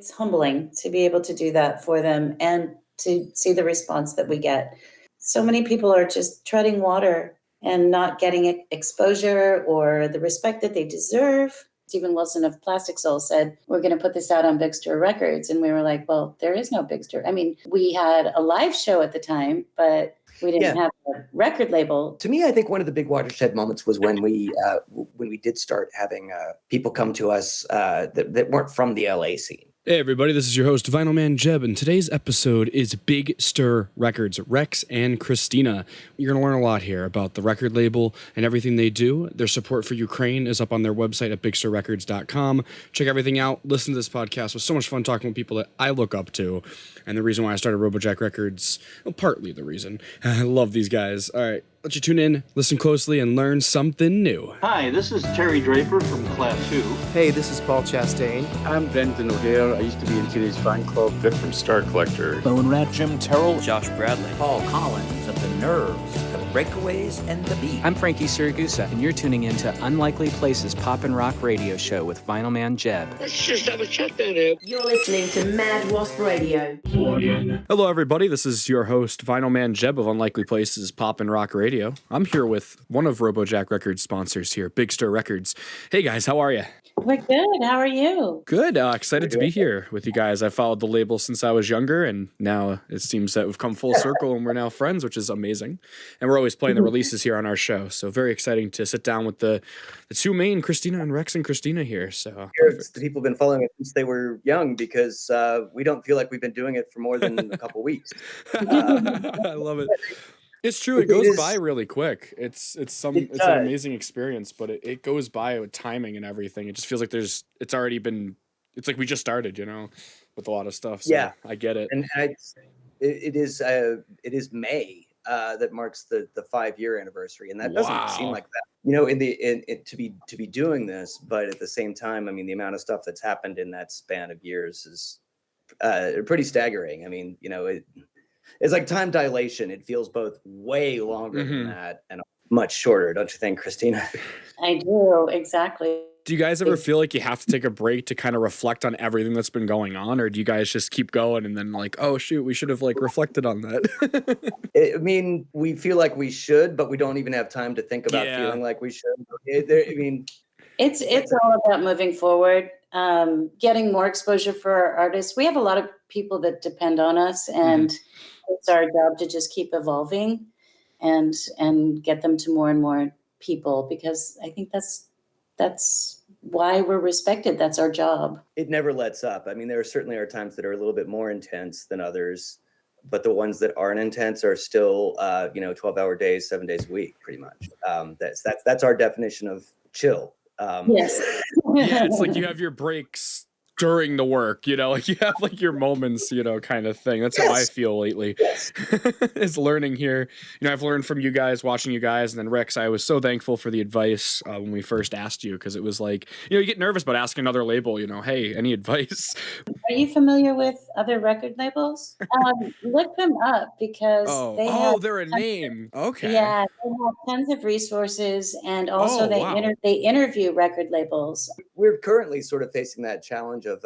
it's humbling to be able to do that for them and to see the response that we get. So many people are just treading water and not getting exposure or the respect that they deserve. Stephen Wilson of Plastic Soul said, we're going to put this out on Big Stir Records. And we were like, well, there is no Big Stir. I mean, we had a live show at the time, but we didn't have a record label. To me, I think one of the big watershed moments was when we did start having people come to us that weren't from the LA scene. Hey everybody, this is your host Vinylman Jeb, and today's episode is Big Stir Records, Rex and Christina. You're going to learn a lot here about the record label and everything they do. Their support for Ukraine is up on their website at bigstirrecords.com. Check everything out. Listen to this podcast. It was so much fun talking with people that I look up to, and the reason why I started Robojack Records, well, partly the reason. I love these guys. All right, let you tune in, listen closely, and learn something new. Hi, this is Terry Draper from Class 2. Hey, this is Paul Chastain. I'm Benton O'Hare. I used to be in Teenage Fan Club. Vic from Star Collector. Bone Rat. Jim Terrell. Josh Bradley. Paul Collins of the Nerves, the Breakaways, and the Beat. I'm Frankie Siragusa, and you're tuning in to Unlikely Places Pop and Rock Radio Show with Vinylman Jeb. Let's just have a chat down here. You're listening to Mad Wasp Radio. Hello everybody, this is your host Vinylman Jeb of Unlikely Places Pop and Rock Radio. I'm here with one of Robojack Records sponsors here, Big Stir Records. Hey guys, how are you? We're good. How are you? Good. Excited to be here with you guys. I followed the label since I was younger, and now it seems that we've come full circle and we're now friends, which is amazing. And we're always playing the releases here on our show, so very exciting to sit down with the two main, Christina and Rex and Christina here. So the people have been following it since they were young because we don't feel like we've been doing it for more than a couple weeks. I love it. It's true. It goes by really quick. It's an amazing experience, but it goes by with timing and everything. It just feels like it's like we just started, with a lot of stuff. So yeah, I get it. And it is May that marks the 5-year anniversary, and that doesn't seem like that, to be doing this. But at the same time, I mean, the amount of stuff that's happened in that span of years is pretty staggering. I mean, it's like time dilation. It feels both way longer than that and much shorter, don't you think, Christina? I do, exactly. Do you guys ever feel like you have to take a break to kind of reflect on everything that's been going on, or do you guys just keep going and then like, oh shoot, we should have reflected on that? I mean, we feel like we should, but we don't even have time to think about feeling like we should. It's all about moving forward, getting more exposure for our artists. We have a lot of people that depend on us, and it's our job to just keep evolving and get them to more and more people, because I think that's why we're respected. That's our job. It never lets up. I mean, there certainly are times that are a little bit more intense than others, but the ones that aren't intense are still 12-hour days, 7 days a week, pretty much. That's our definition of chill. Yes. Yeah, it's like you have your breaks during the work, like you have like your moments, kind of thing. That's how I feel lately. Is learning here. I've learned from you guys, watching you guys, and then Rex, I was so thankful for the advice when we first asked you, because it was like, you get nervous about asking another label, hey, any advice? Are you familiar with other record labels? Look them up, because they're a name. Okay. Yeah, they have tons of resources, and also they interview record labels. We're currently sort of facing that challenge of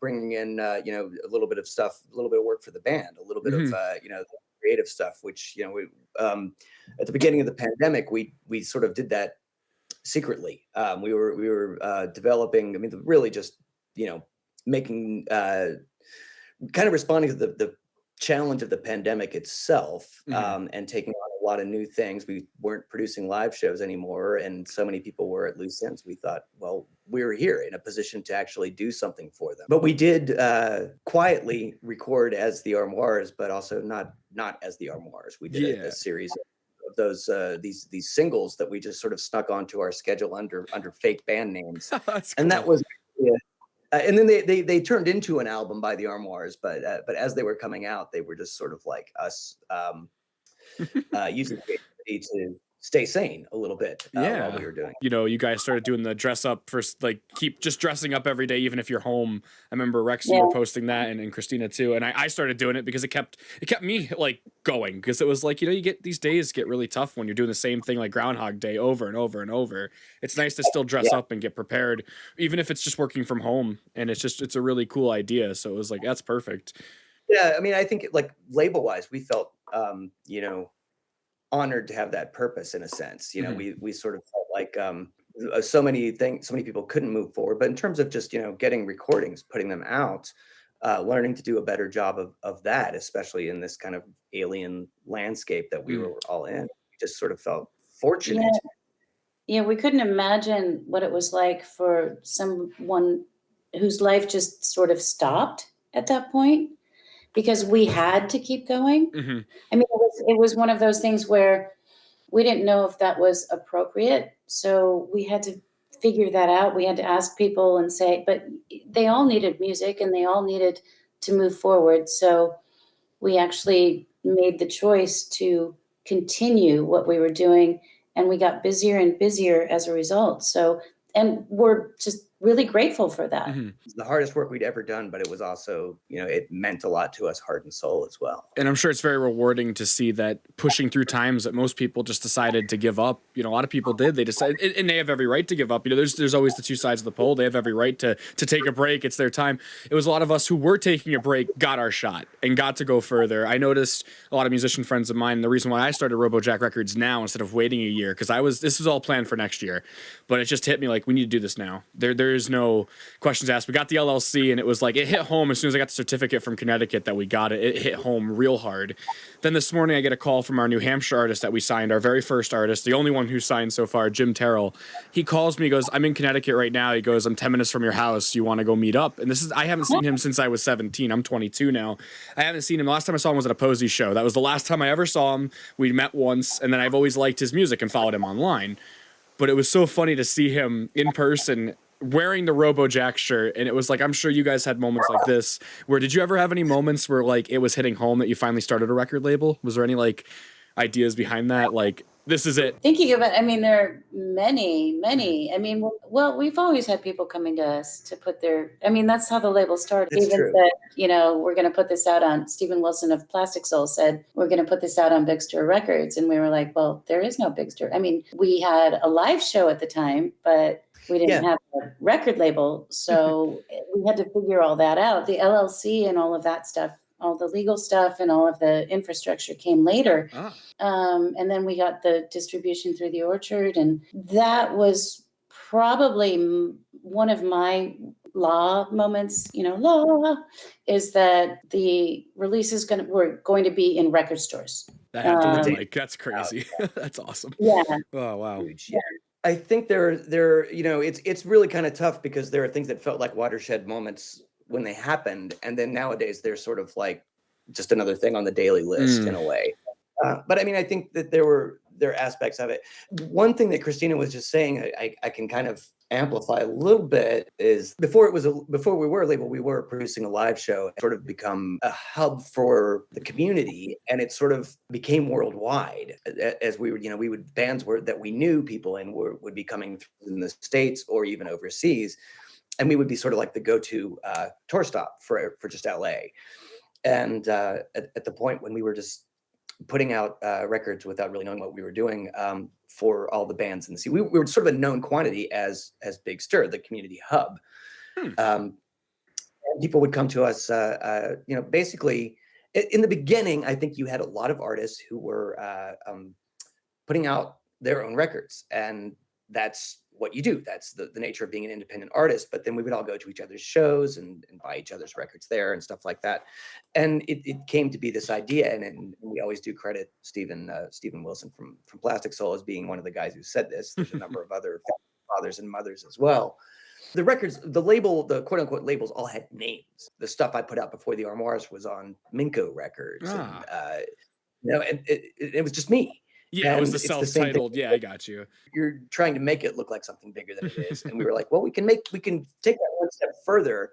bringing in a little bit of stuff, a little bit of work for the band, a little bit of creative stuff, which at the beginning of the pandemic we sort of did that secretly. We were developing, really just making kind of responding to the challenge of the pandemic itself, and taking on a lot of new things. We weren't producing live shows anymore, and so many people were at loose ends. We thought, well, we're here in a position to actually do something for them. But we did quietly record as the ARMOIRES, but also not as the ARMOIRES. We did a series of those these singles that we just sort of snuck onto our schedule under fake band names. And that was and then they turned into an album by the ARMOIRES, but as they were coming out, they were just sort of like us using creativity stay sane a little bit while we were doing. You know, you guys started doing the dress up for like keep just dressing up every day, even if you're home. I remember Rex, you were posting that, and Christina too. And I started doing it because it kept me like going, because it was like, you know, you get these days get really tough when you're doing the same thing like Groundhog Day over and over and over. It's nice to still dress up and get prepared, even if it's just working from home. And it's a really cool idea. So it was like, that's perfect. Yeah, I mean, I think like label wise, we felt you know, honored to have that purpose in a sense. You know, we sort of felt like so many people couldn't move forward, but in terms of just, you know, getting recordings, putting them out, learning to do a better job of that, especially in this kind of alien landscape that we were all in, we just sort of felt fortunate. Yeah, we couldn't imagine what it was like for someone whose life just sort of stopped at that point, because we had to keep going. I mean, it was one of those things where we didn't know if that was appropriate. So we had to figure that out. We had to ask people and say, but they all needed music and they all needed to move forward. So we actually made the choice to continue what we were doing, and we got busier and busier as a result. So, and we're just really grateful for that. It's the hardest work we'd ever done, but it was also, you know, it meant a lot to us, heart and soul as well. And I'm sure it's very rewarding to see that pushing through times that most people just decided to give up. You know, a lot of people did. They decided, and they have every right to give up. You know, there's always the two sides of the pole. They have every right to take a break. It's their time. It was a lot of us who were taking a break, got our shot and got to go further. I noticed a lot of musician friends of mine. The reason why I started Robojack Records now instead of waiting a year, because this was all planned for next year, but it just hit me like, we need to do this now. There is no questions asked. We got the LLC, and it was like, it hit home as soon as I got the certificate from Connecticut that we got it. It hit home real hard. Then this morning I get a call from our New Hampshire artist that we signed, our very first artist, the only one who signed so far, Jim Terrell. He calls me, he goes, I'm in Connecticut right now. He goes, I'm 10 minutes from your house. You want to go meet up? And I haven't seen him since I was 17. I'm 22 now. I haven't seen him. The last time I saw him was at a Posey show. That was the last time I ever saw him. We met once, and then I've always liked his music and followed him online. But it was so funny to see him in person wearing the Robojack shirt. And it was like, I'm sure you guys had moments like this where, did you ever have any moments where like it was hitting home that you finally started a record label? Was there any like ideas behind that? Like, this is it. Thinking about, I mean, there are many. I mean, well, we've always had people coming to us to put that's how the label started. It's Even true. said, you know, we're going to put this out on, Stephen Wilson of Plastic Soul said, we're going to put this out on Big Stir Records. And we were like, well, there is no Big Stir. I mean, we had a live show at the time, but we didn't have a record label. So we had to figure all that out. The LLC and all of that stuff, all the legal stuff and all of the infrastructure came later. And then we got the distribution through the Orchard. And that was probably one of my law moments, you know, law is that the releases were going to be in record stores. That had to be like, that's crazy. That's awesome. Yeah. Oh, wow. Yeah. I think there, you know, it's really kind of tough because there are things that felt like watershed moments when they happened, and then nowadays they're sort of like just another thing on the daily list in a way. But I mean, I think that there are aspects of it. One thing that Christina was just saying, I can kind of amplify a little bit, is before we were a label, we were producing a live show, and sort of become a hub for the community, and it sort of became worldwide as we would, you know, bands that we knew people in would be coming in the States or even overseas, and we would be sort of like the go-to tour stop for just LA. And at the point when we were just putting out records without really knowing what we were doing for all the bands in the city, we were sort of a known quantity as Big Stir, the community hub. And people would come to us, you know, basically in the beginning. I think you had a lot of artists who were putting out their own records, and that's what you do. That's the nature of being an independent artist. But then we would all go to each other's shows and buy each other's records there and stuff like that. And it came to be this idea. And we always do credit Stephen Wilson from Plastic Soul as being one of the guys who said this. There's a number of other fathers and mothers as well. The records, the label, the quote unquote labels all had names. The stuff I put out before the ARMOIRES was on Minko Records. And, you know, and it was just me. Yeah, it was the self-titled. Yeah, I got you. You're trying to make it look like something bigger than it is. And we were like, well, we can take that one step further.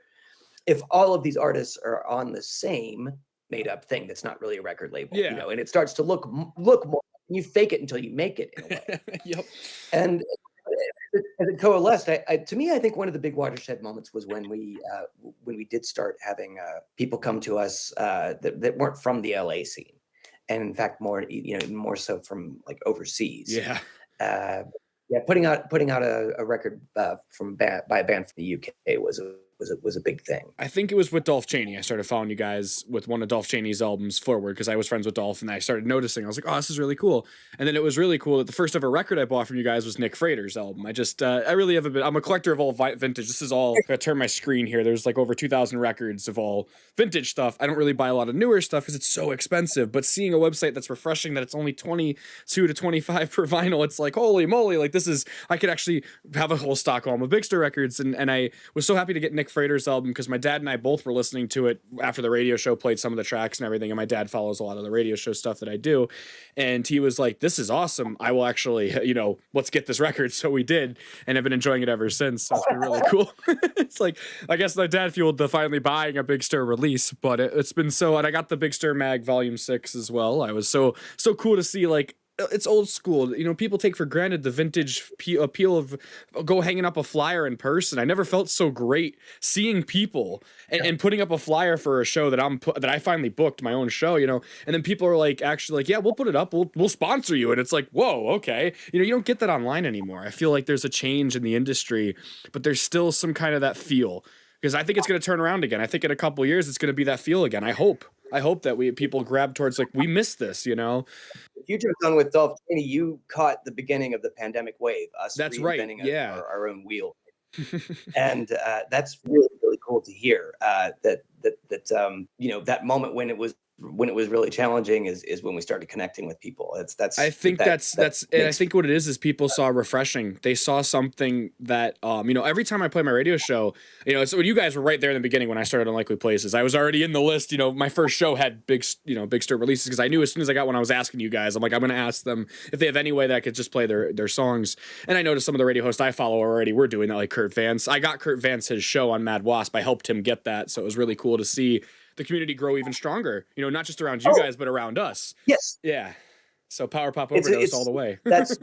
If all of these artists are on the same made up thing, that's not really a record label, you know, and it starts to look more like you fake it until you make it in a way. Yep. And as it coalesced, to me, I think one of the big watershed moments was when we did start having people come to us that weren't from the LA scene, and in fact, more so from like overseas. Yeah. Putting out a record by a band from the UK was a big thing. I think it was with Dolph Chaney. I started following you guys with one of Dolph Chaney's albums, Forward, because I was friends with Dolph, and I started noticing. I was like, oh, this is really cool. And then it was really cool that the first ever record I bought from you guys was Nick Frater's album. I really have I'm a collector of all vintage. This is all, if I turn my screen here, there's like over 2,000 records of all vintage stuff. I don't really buy a lot of newer stuff because it's so expensive, but seeing a website that's refreshing that it's only 22 to 25 per vinyl, it's like, holy moly, like I could actually have a whole Stockholm of Big Stir records. And I was so happy to get Nick Frater's album because my dad and I both were listening to it after the radio show played some of the tracks and everything. And my dad follows a lot of the radio show stuff that I do. And he was like, this is awesome. I will actually, let's get this record. So we did. And I've been enjoying it ever since. So it's been really cool. It's like, I guess my dad fueled the finally buying a Big Stir release, but it's been and I got the Big Stir Mag Volume 6 as well. I was so cool to see, like, it's old school. People take for granted the vintage appeal of go hanging up a flyer in person. I never felt so great seeing people and putting up a flyer for a show that I finally booked, my own show, and then people are like, actually like, yeah, we'll put it up. We'll sponsor you. And it's like, whoa, okay. You don't get that online anymore. I feel like there's a change in the industry, but there's still some kind of that feel, because I think it's going to turn around again. I think in a couple of years, it's going to be that feel again. I hope that people grab towards, like, we missed this, If you jumped on with Dolph Chaney, you caught the beginning of the pandemic wave. That's right. Yeah. Our own wheel. And that's really, really cool to hear. That moment when it was really challenging is when we started connecting with people. I think what it is people saw refreshing. They saw something that, every time I play my radio show, it's when you guys were right there in the beginning when I started Unlikely Places. I was already in the list. My first show had Big Stir releases because I knew as soon as I got one, I was asking you guys. I'm like, I'm going to ask them if they have any way that I could just play their songs. And I noticed some of the radio hosts I follow already were doing that, like Kurt Vance. I got Kurt Vance his show on Mad Wasp. I helped him get that, so it was really cool to see the community grow even stronger, not just around you guys, but around us. Yes. Yeah. So PowerPop Overdose all the way. That's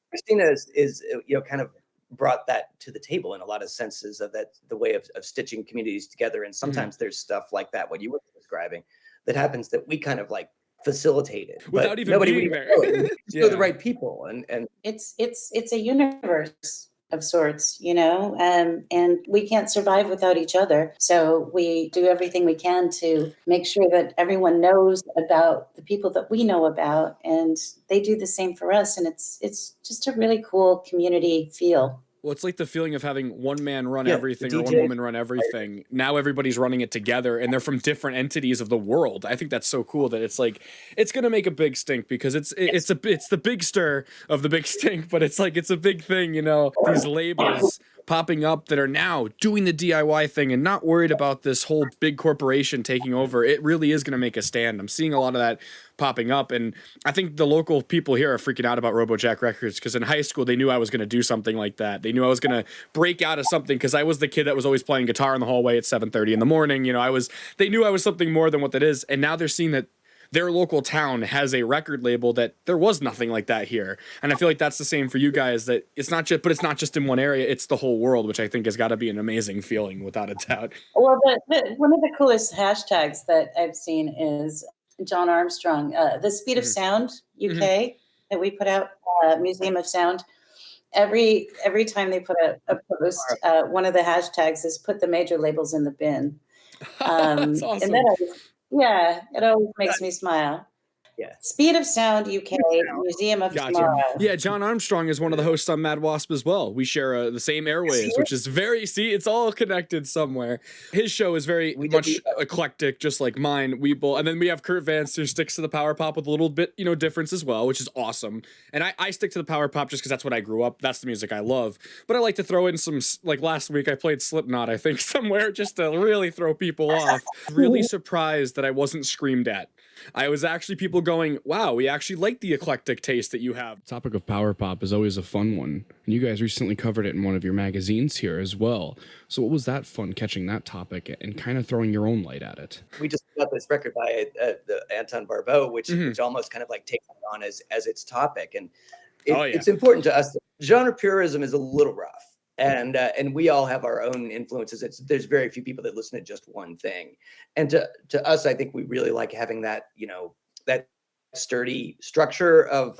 Christina is kind of brought that to the table in a lot of senses of that, the way of stitching communities together. And sometimes there's stuff like that, what you were describing, that happens that we kind of like facilitated without even being there. Know the right people. And it's a universe of sorts, and we can't survive without each other. So we do everything we can to make sure that everyone knows about the people that we know about, and they do the same for us. And it's just a really cool community feel. Well, it's like the feeling of having one man run everything or one woman run everything. Now everybody's running it together, and they're from different entities of the world. I think that's so cool that it's like, it's going to make a big stink because it's the Big Stir of the big stink, but it's like, it's a big thing, these labels popping up that are now doing the DIY thing and not worried about this whole big corporation taking over. It really is going to make a stand. I'm seeing a lot of that popping up, and I think the local people here are freaking out about Robojack Records because in high school they knew I was going to do something like that. They knew I was going to break out of something because I was the kid that was always playing guitar in the hallway at 7:30 in the morning. They knew I was something more than what that is, and now they're seeing that their local town has a record label that there was nothing like that here. And I feel like that's the same for you guys, that it's not just in one area, it's the whole world, which I think has got to be an amazing feeling without a doubt. Well, one of the coolest hashtags that I've seen is John Armstrong, the Speed of Sound UK that we put out, Museum of Sound. Every time they put a post, one of the hashtags is put the major labels in the bin. That's awesome. And it always makes me smile. Yeah. Speed of Sound UK, Museum of Tomorrow. Yeah, John Armstrong is one of the hosts on Mad Wasp as well. We share the same airwaves, which is it's all connected somewhere. His show is very much eclectic, just like mine. And then we have Kurt Vance, who sticks to the power pop with a little bit, difference as well, which is awesome. And I stick to the power pop just because that's what I grew up. That's the music I love. But I like to throw in some, like last week I played Slipknot, I think, somewhere just to really throw people off. Really surprised that I wasn't screamed at I was actually people going, wow, we actually like the eclectic taste that you have. The topic of power pop is always a fun one. And you guys recently covered it in one of your magazines here as well. So what was that fun, catching that topic and kind of throwing your own light at it? We just got this record by the Anton Barbeau, which almost kind of like takes it on as its topic. And it's important to us that genre purism is a little rough. And we all have our own influences. There's very few people that listen to just one thing. And to us, I think we really like having that, that sturdy structure of,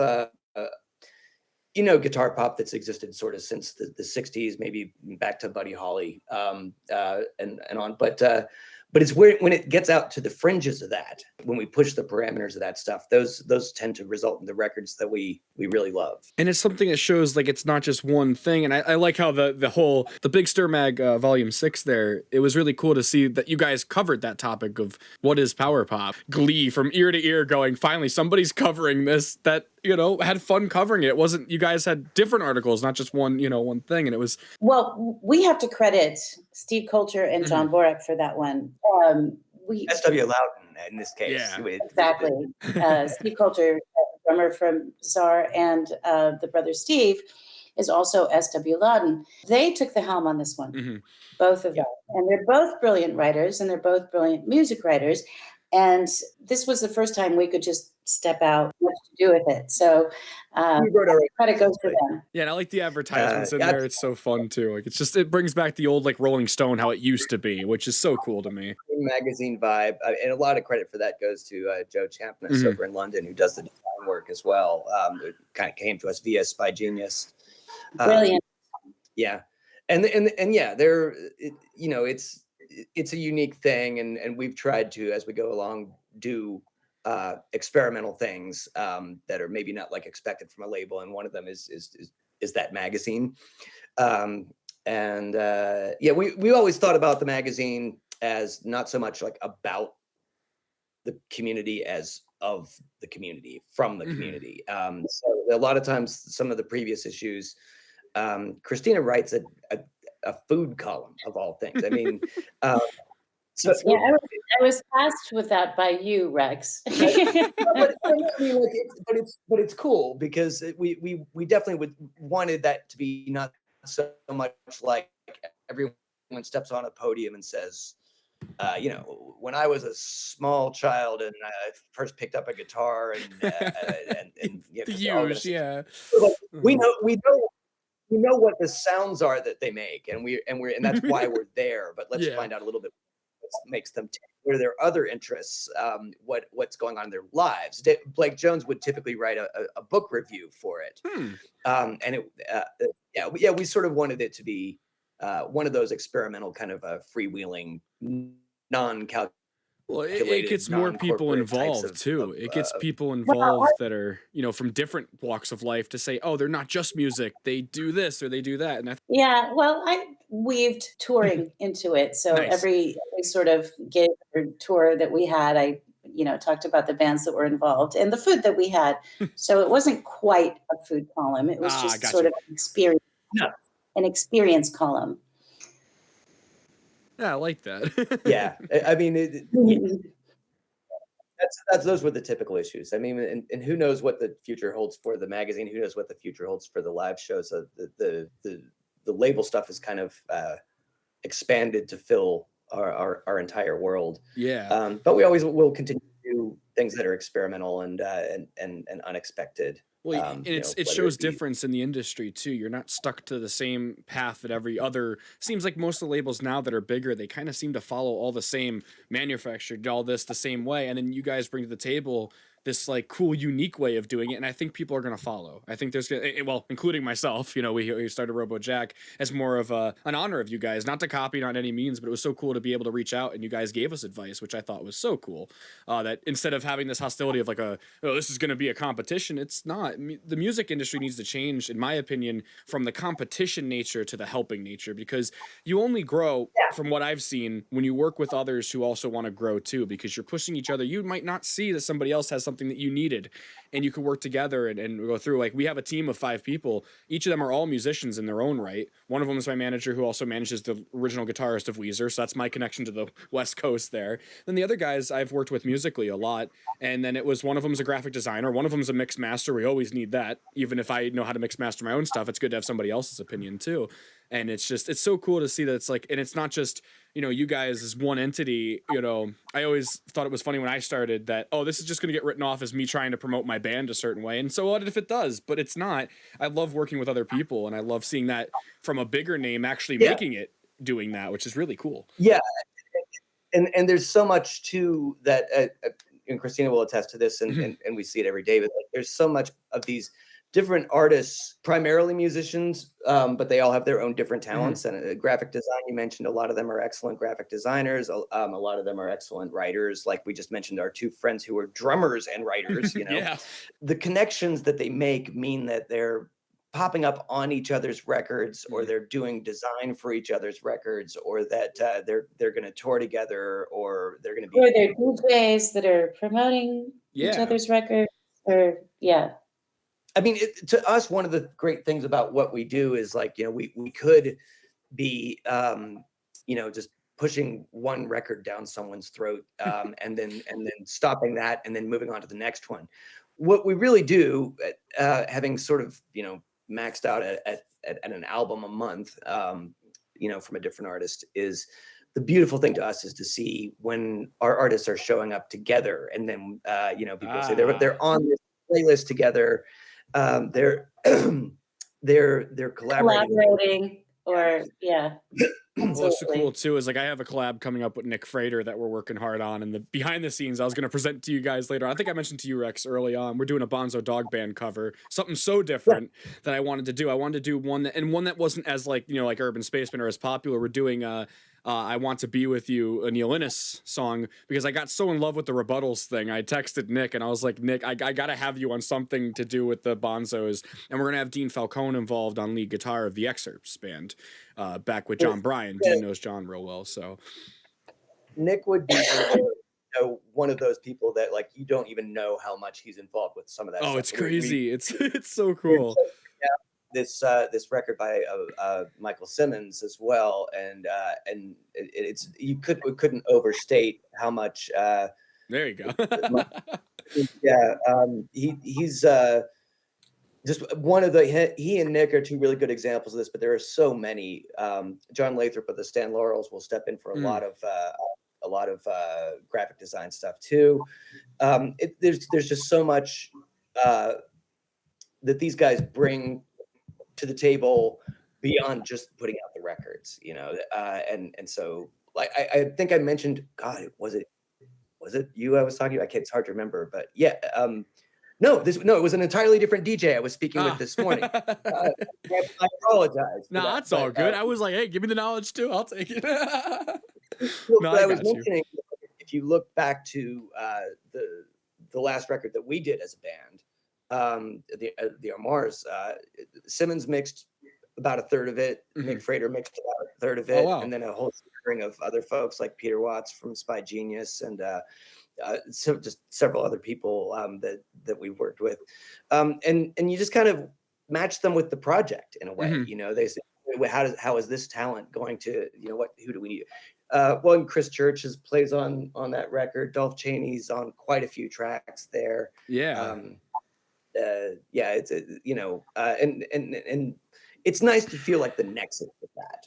guitar pop that's existed sort of since the 60s, maybe back to Buddy Holly and on. But it's when it gets out to the fringes of that, when we push the parameters of that stuff, those tend to result in the records that we really love. And it's something that shows like it's not just one thing. And I like how the Big Stir Mag Volume 6 there, it was really cool to see that you guys covered that topic of what is power pop. Glee from ear to ear going, finally somebody's covering this that, had fun covering it. It wasn't, you guys had different articles, not just one thing. And it was. Well, we have to credit Steve Coulter and John Borak for that one. S.W. Loudon in this case. Yeah, exactly. Steve Coulter, drummer from Czar, and the brother Steve is also S.W. Loudon. They took the helm on this one, both of them. And they're both brilliant writers, and they're both brilliant music writers. And this was the first time we could just step out what to do with it. So credit goes to them. Yeah, and I like the advertisements in there. It's so fun too. Like it brings back the old like Rolling Stone, how it used to be, which is so cool to me. Magazine vibe, and a lot of credit for that goes to Joe Champness over in London, who does the design work as well. It kind of came to us via Spy Genius. Brilliant. Yeah, and yeah, it's a unique thing, and we've tried to, as we go along, do experimental things that are maybe not like expected from a label, and one of them is that magazine. We always thought about the magazine as not so much like about the community as of the community, from the community. So a lot of times, some of the previous issues, Christina writes a food column of all things. I mean, I was tasked with that by you, Rex. but it's cool because we definitely wanted that to be not so much like everyone steps on a podium and says, when I was a small child and I first picked up a guitar and we know what the sounds are that they make, and that's why we're there. But let's find out a little bit what makes them tick. What are their other interests? What's going on in their lives? Blake Jones would typically write a book review for it, we sort of wanted it to be one of those experimental kind of freewheeling, non-calculated. Well, it gets more people involved too. It gets people involved that are, from different walks of life to say, oh, they're not just music. They do this or they do that. And I weaved touring into it. So nice. every sort of gig or tour that we had, I talked about the bands that were involved and the food that we had. So it wasn't quite a food column. It was just sort of an experience column. Yeah, I like that. Yeah, I mean, those were the typical issues. I mean, and who knows what the future holds for the magazine? Who knows what the future holds for the live shows? So the label stuff is kind of expanded to fill our entire world. Yeah. But we always will continue to do things that are experimental and unexpected. Well, and it shows difference in the industry too. You're not stuck to the same path that every other. Seems like most of the labels now that are bigger, they kind of seem to follow all the same manufacturer, do all this the same way, and then you guys bring to the table this like cool, unique way of doing it, and I think people are going to follow. I think there's including myself. We started Robojack as more of an honor of you guys, not to copy, not any means, but it was so cool to be able to reach out and you guys gave us advice, which I thought was so cool. That instead of having this hostility of like this is going to be a competition, it's not. The music industry needs to change, in my opinion, from the competition nature to the helping nature, because you only grow from what I've seen when you work with others who also want to grow too, because you're pushing each other. You might not see that somebody else has something something that you needed, and you could work together and go through. Like, we have a team of 5 people. Each of them are all musicians in their own right. One of them is my manager, who also manages the original guitarist of Weezer, so that's my connection to the West Coast there. Then the other guys I've worked with musically a lot, and then it was one of them's a graphic designer, one of them's a mix master. We always need that. Even if I know how to mix master my own stuff, it's good to have somebody else's opinion too. And it's so cool to see that it's like, and it's not just, you guys as one entity. I always thought it was funny when I started that, oh, this is just going to get written off as me trying to promote my band a certain way. And so what if it does? But it's not. I love working with other people, and I love seeing that from a bigger name actually making it, doing that, which is really cool. Yeah. And there's so much too that, and Christina will attest to this, and we see it every day, but there's so much of these different artists, primarily musicians, but they all have their own different talents. And graphic design, you mentioned, a lot of them are excellent graphic designers. A lot of them are excellent writers. Like we just mentioned, our 2 friends who are drummers and writers. Yeah. The connections that they make mean that they're popping up on each other's records, or they're doing design for each other's records, or that they're going to tour together, or they're going to be. Or they're DJs that are promoting each other's records, or I mean, to us, one of the great things about what we do is, like, we could be, just pushing one record down someone's throat, and then stopping that and then moving on to the next one. What we really do, having sort of, maxed out at an album a month, from a different artist, is the beautiful thing to us is to see when our artists are showing up together, and then, people say they're on this playlist together. They're collaborating, or Well, what's so cool too is, like, I have a collab coming up with Nick Frater that we're working hard on, and the behind the scenes I was going to present to you guys later. I think I mentioned to you, Rex, early on, we're doing a Bonzo Dog Band cover, something so different that I wanted to do. I wanted to do one that wasn't as like Urban Spaceman or as popular. We're doing I Want to Be With You, a Neil Innes song, because I got so in love with the Rebuttals thing. I texted Nick and I was like, Nick, I got to have you on something to do with the Bonzos. And we're going to have Dean Falcone involved on lead guitar of the Excerpts band, back with John Bryan. Dean knows John real well. So Nick would be one of those people that, like, you don't even know how much he's involved with some of that stuff. It's crazy. It's so cool. This record by Michael Simmons as well, and we couldn't overstate how much. There you go. He's just one of he and Nick are 2 really good examples of this, but there are so many. John Lathrop of the Stan Laurels will step in for a lot of graphic design stuff too. There's just so much that these guys bring to the table beyond just putting out the records, and so, like, I think I mentioned, God, was it you I was talking about? It's hard to remember, but no, it was an entirely different DJ I was speaking with this morning. I apologize. No, that's all good. I was like, hey, give me the knowledge too. I'll take it. Well, I was mentioning, if you look back to the last record that we did as a band, the ARMOIRES, Simmons mixed about a third of it. Nick Frater mixed about a third of it. And then a whole string of other folks like Peter Watts from Spy Genius, and so just several other people that we worked with. And you just kind of match them with the project in a way. They say, how is this talent going to, who do we need? And Chris Church plays on that record. Dolph Chaney's on quite a few tracks there. It's and it's nice to feel like the nexus of that.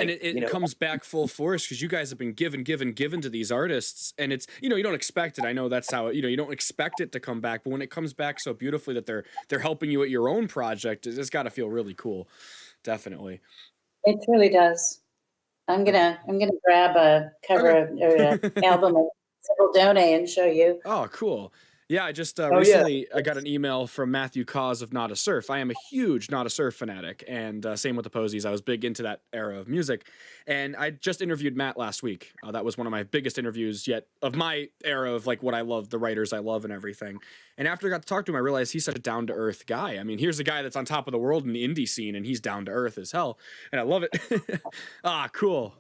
And it comes back full force, because you guys have been given to these artists, and it's, you don't expect it. I know that's how, you don't expect it to come back, but when it comes back so beautifully that they're helping you at your own project, it's got to feel really cool. Definitely. It really does. I'm gonna grab a cover or an album of Civil Done and show you. Oh, cool. Yeah, I just recently I got an email from Matthew Cause of Not a Surf. I am a huge Not a Surf fanatic, and same with the Posies. I was big into that era of music, and I just interviewed Matt last week. That was one of my biggest interviews yet of my era of, like, what I love, the writers I love and everything. And after I got to talk to him, I realized he's such a down-to-earth guy. I mean, here's a guy that's on top of the world in the indie scene, and he's down-to-earth as hell, and I love it. Cool.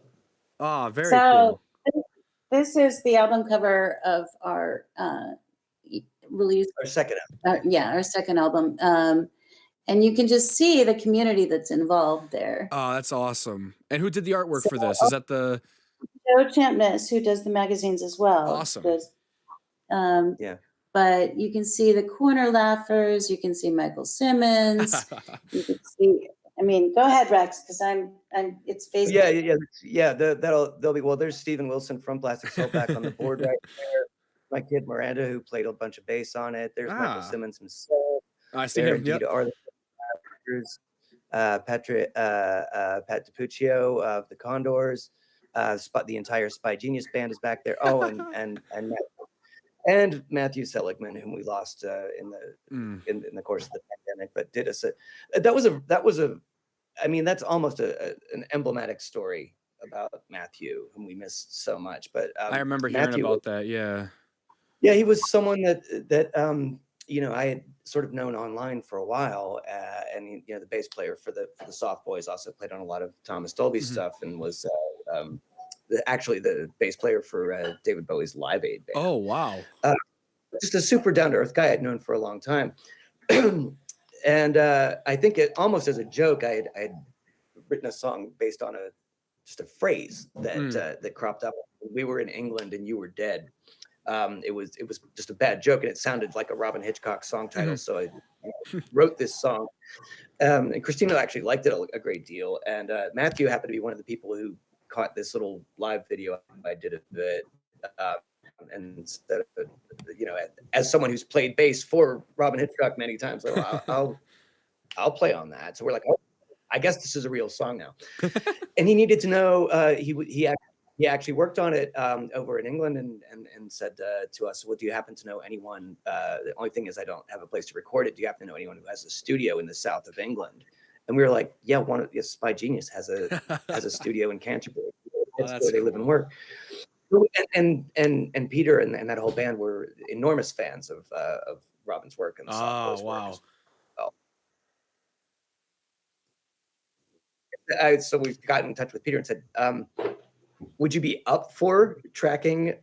Very cool. This is the album cover of our released Our second album. our second album. And you can just see the community that's involved there. Oh, that's awesome. And who did the artwork for this? Is that the Joe Champness, who does the magazines as well. Awesome. Yeah. But you can see the Corner Laughers. You can see Michael Simmons. You can see. I mean, go ahead, Rex, because it's Facebook. Yeah. They'll be well. There's Stephen Wilson from Plastic Soul back on the board right there. My kid Miranda, who played a bunch of bass on it. There's Michael Simmons himself. I see him. Yep. Pat DiPuccio of the Condors. The entire Spy Genius band is back there. Oh, and Matthew Seligman, whom we lost in the course of the pandemic, but did us that's almost an emblematic story about Matthew, whom we missed so much. But I remember hearing about that. Yeah, he was someone that I had sort of known online for a while, and the bass player for the Soft Boys also played on a lot of Thomas Dolby stuff, and was actually the bass player for David Bowie's Live Aid band. Oh, wow. Just a super down-to-earth guy I'd known for a long time. And I think almost as a joke, I had written a song based on just a phrase that cropped up. We were in England and you were dead. It was just a bad joke, and it sounded like a Robin Hitchcock song title. So I wrote this song. And Christina actually liked it a great deal. And Matthew happened to be one of the people who caught this little live video I did of it, and instead of, as someone who's played bass for Robin Hitchcock many times, like, I'll play on that. So we're like, oh, I guess this is a real song now. And he needed to know. He actually worked on it over in England, and said to us, "Well, do you happen to know anyone? The only thing is, I don't have a place to record it. Do you happen to know anyone who has a studio in the south of England?" And we were like, "Yeah, Spy Genius has a studio in Canterbury. That's where they live and work." And Peter and that whole band were enormous fans of Robin's work and the Soft Boys work as well. So we got in touch with Peter and said, would you be up for tracking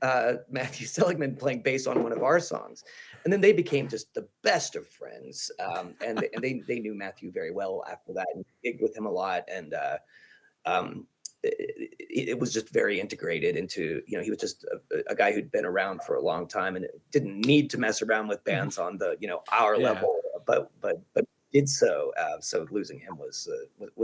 Matthew Seligman playing bass on one of our songs? And then they became just the best of friends. And they knew Matthew very well after that, and gigged with him a lot. And it was just very integrated into, he was just a guy who'd been around for a long time and didn't need to mess around with bands on the, our level, but did so. So losing him was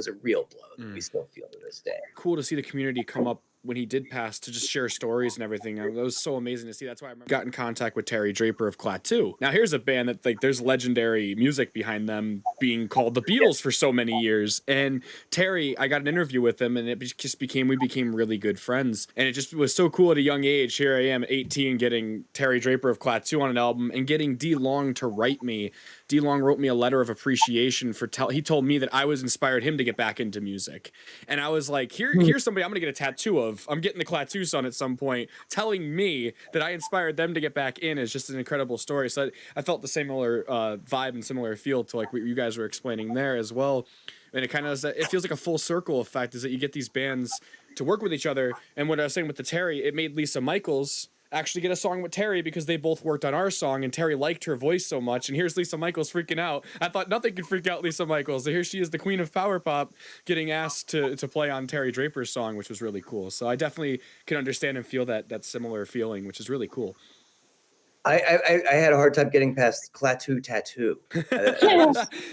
a real blow that we still feel to this day. Cool to see the community come up when he did pass to just share stories and everything. It was so amazing to see. That's why I got in contact with Terry Draper of Klaatu. Now here's a band that there's legendary music behind them, being called the Beatles for so many years. And Terry, I got an interview with him, and we became really good friends. And it just was so cool at a young age. Here I am, 18, getting Terry Draper of Klaatu on an album, and getting D Long to write me. D Long wrote me a letter of appreciation he told me that I was inspired him to get back into music. And I was like, here's somebody I'm gonna get a tattoo of. I'm getting the Klaatu son at some point, telling me that I inspired them to get back in is just an incredible story. So I felt the similar vibe and similar feel to like what you guys were explaining there as well. And it kind of it feels like a full circle effect, is that you get these bands to work with each other. And what I was saying with the Terry, it made Lisa Michaels actually get a song with Terry because they both worked on our song, and Terry liked her voice so much. And here's Lisa Michaels freaking out. I thought nothing could freak out Lisa Michaels. So here she is, the queen of power pop, getting asked to play on Terry Draper's song, which was really cool. So I definitely can understand and feel that similar feeling, which is really cool. I had a hard time getting past Klaatu tattoo.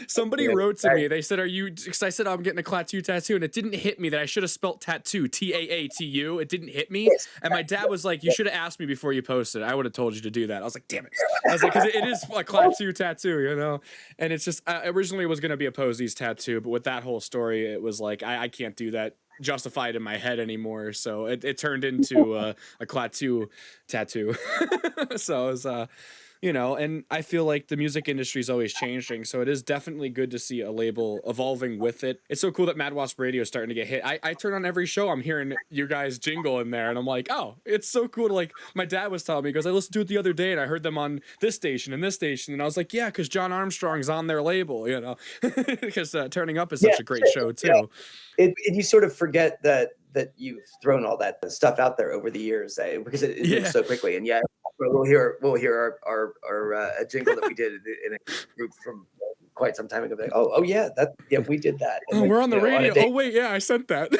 Somebody wrote to me. They said, because I said I'm getting a Klaatu tattoo, and it didn't hit me that I should have spelt tattoo, Taatu. It didn't hit me. And my dad was like, you should have asked me before you posted. I would have told you to do that. I was like, damn it. I was like, because it is a Klaatu tattoo, And it's just, originally it was going to be a Posies tattoo, but with that whole story, it was like, I can't do that, justify it in my head anymore. So it turned into a Klaatu tattoo. So it was, and I feel like the music industry is always changing. So it is definitely good to see a label evolving with it. It's so cool that Mad Wasp Radio is starting to get hit. I turn on every show, I'm hearing your guys' jingle in there, and I'm like, oh, it's so cool to my dad was telling me, because I listened to it the other day and I heard them on this station and this station. And I was like, yeah, because John Armstrong's on their label, because Turning Up is such a great show too. You sort of forget that you've thrown all that stuff out there over the years, because it moves so quickly. And we'll hear our a jingle that we did in a group from quite some time ago. Like, oh yeah, we did that. And Oh, we're on the radio. On Oh wait, yeah, I sent that.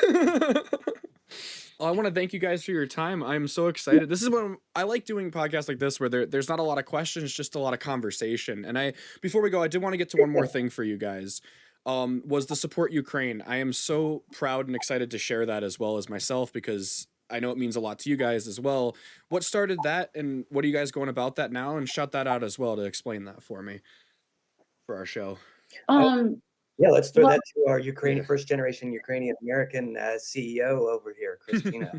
I want to thank you guys for your time. I'm so excited. This is what I like doing podcasts like this, where there's not a lot of questions, just a lot of conversation. And before we go, I did want to get to one more thing for you guys. Was the support Ukraine. I am so proud and excited to share that as well as myself, because I know it means a lot to you guys as well. What started that, and what are you guys going about that now? And shout that out as well to explain that for me for our show. Yeah, let's throw that to our first generation Ukrainian American CEO over here, Christina.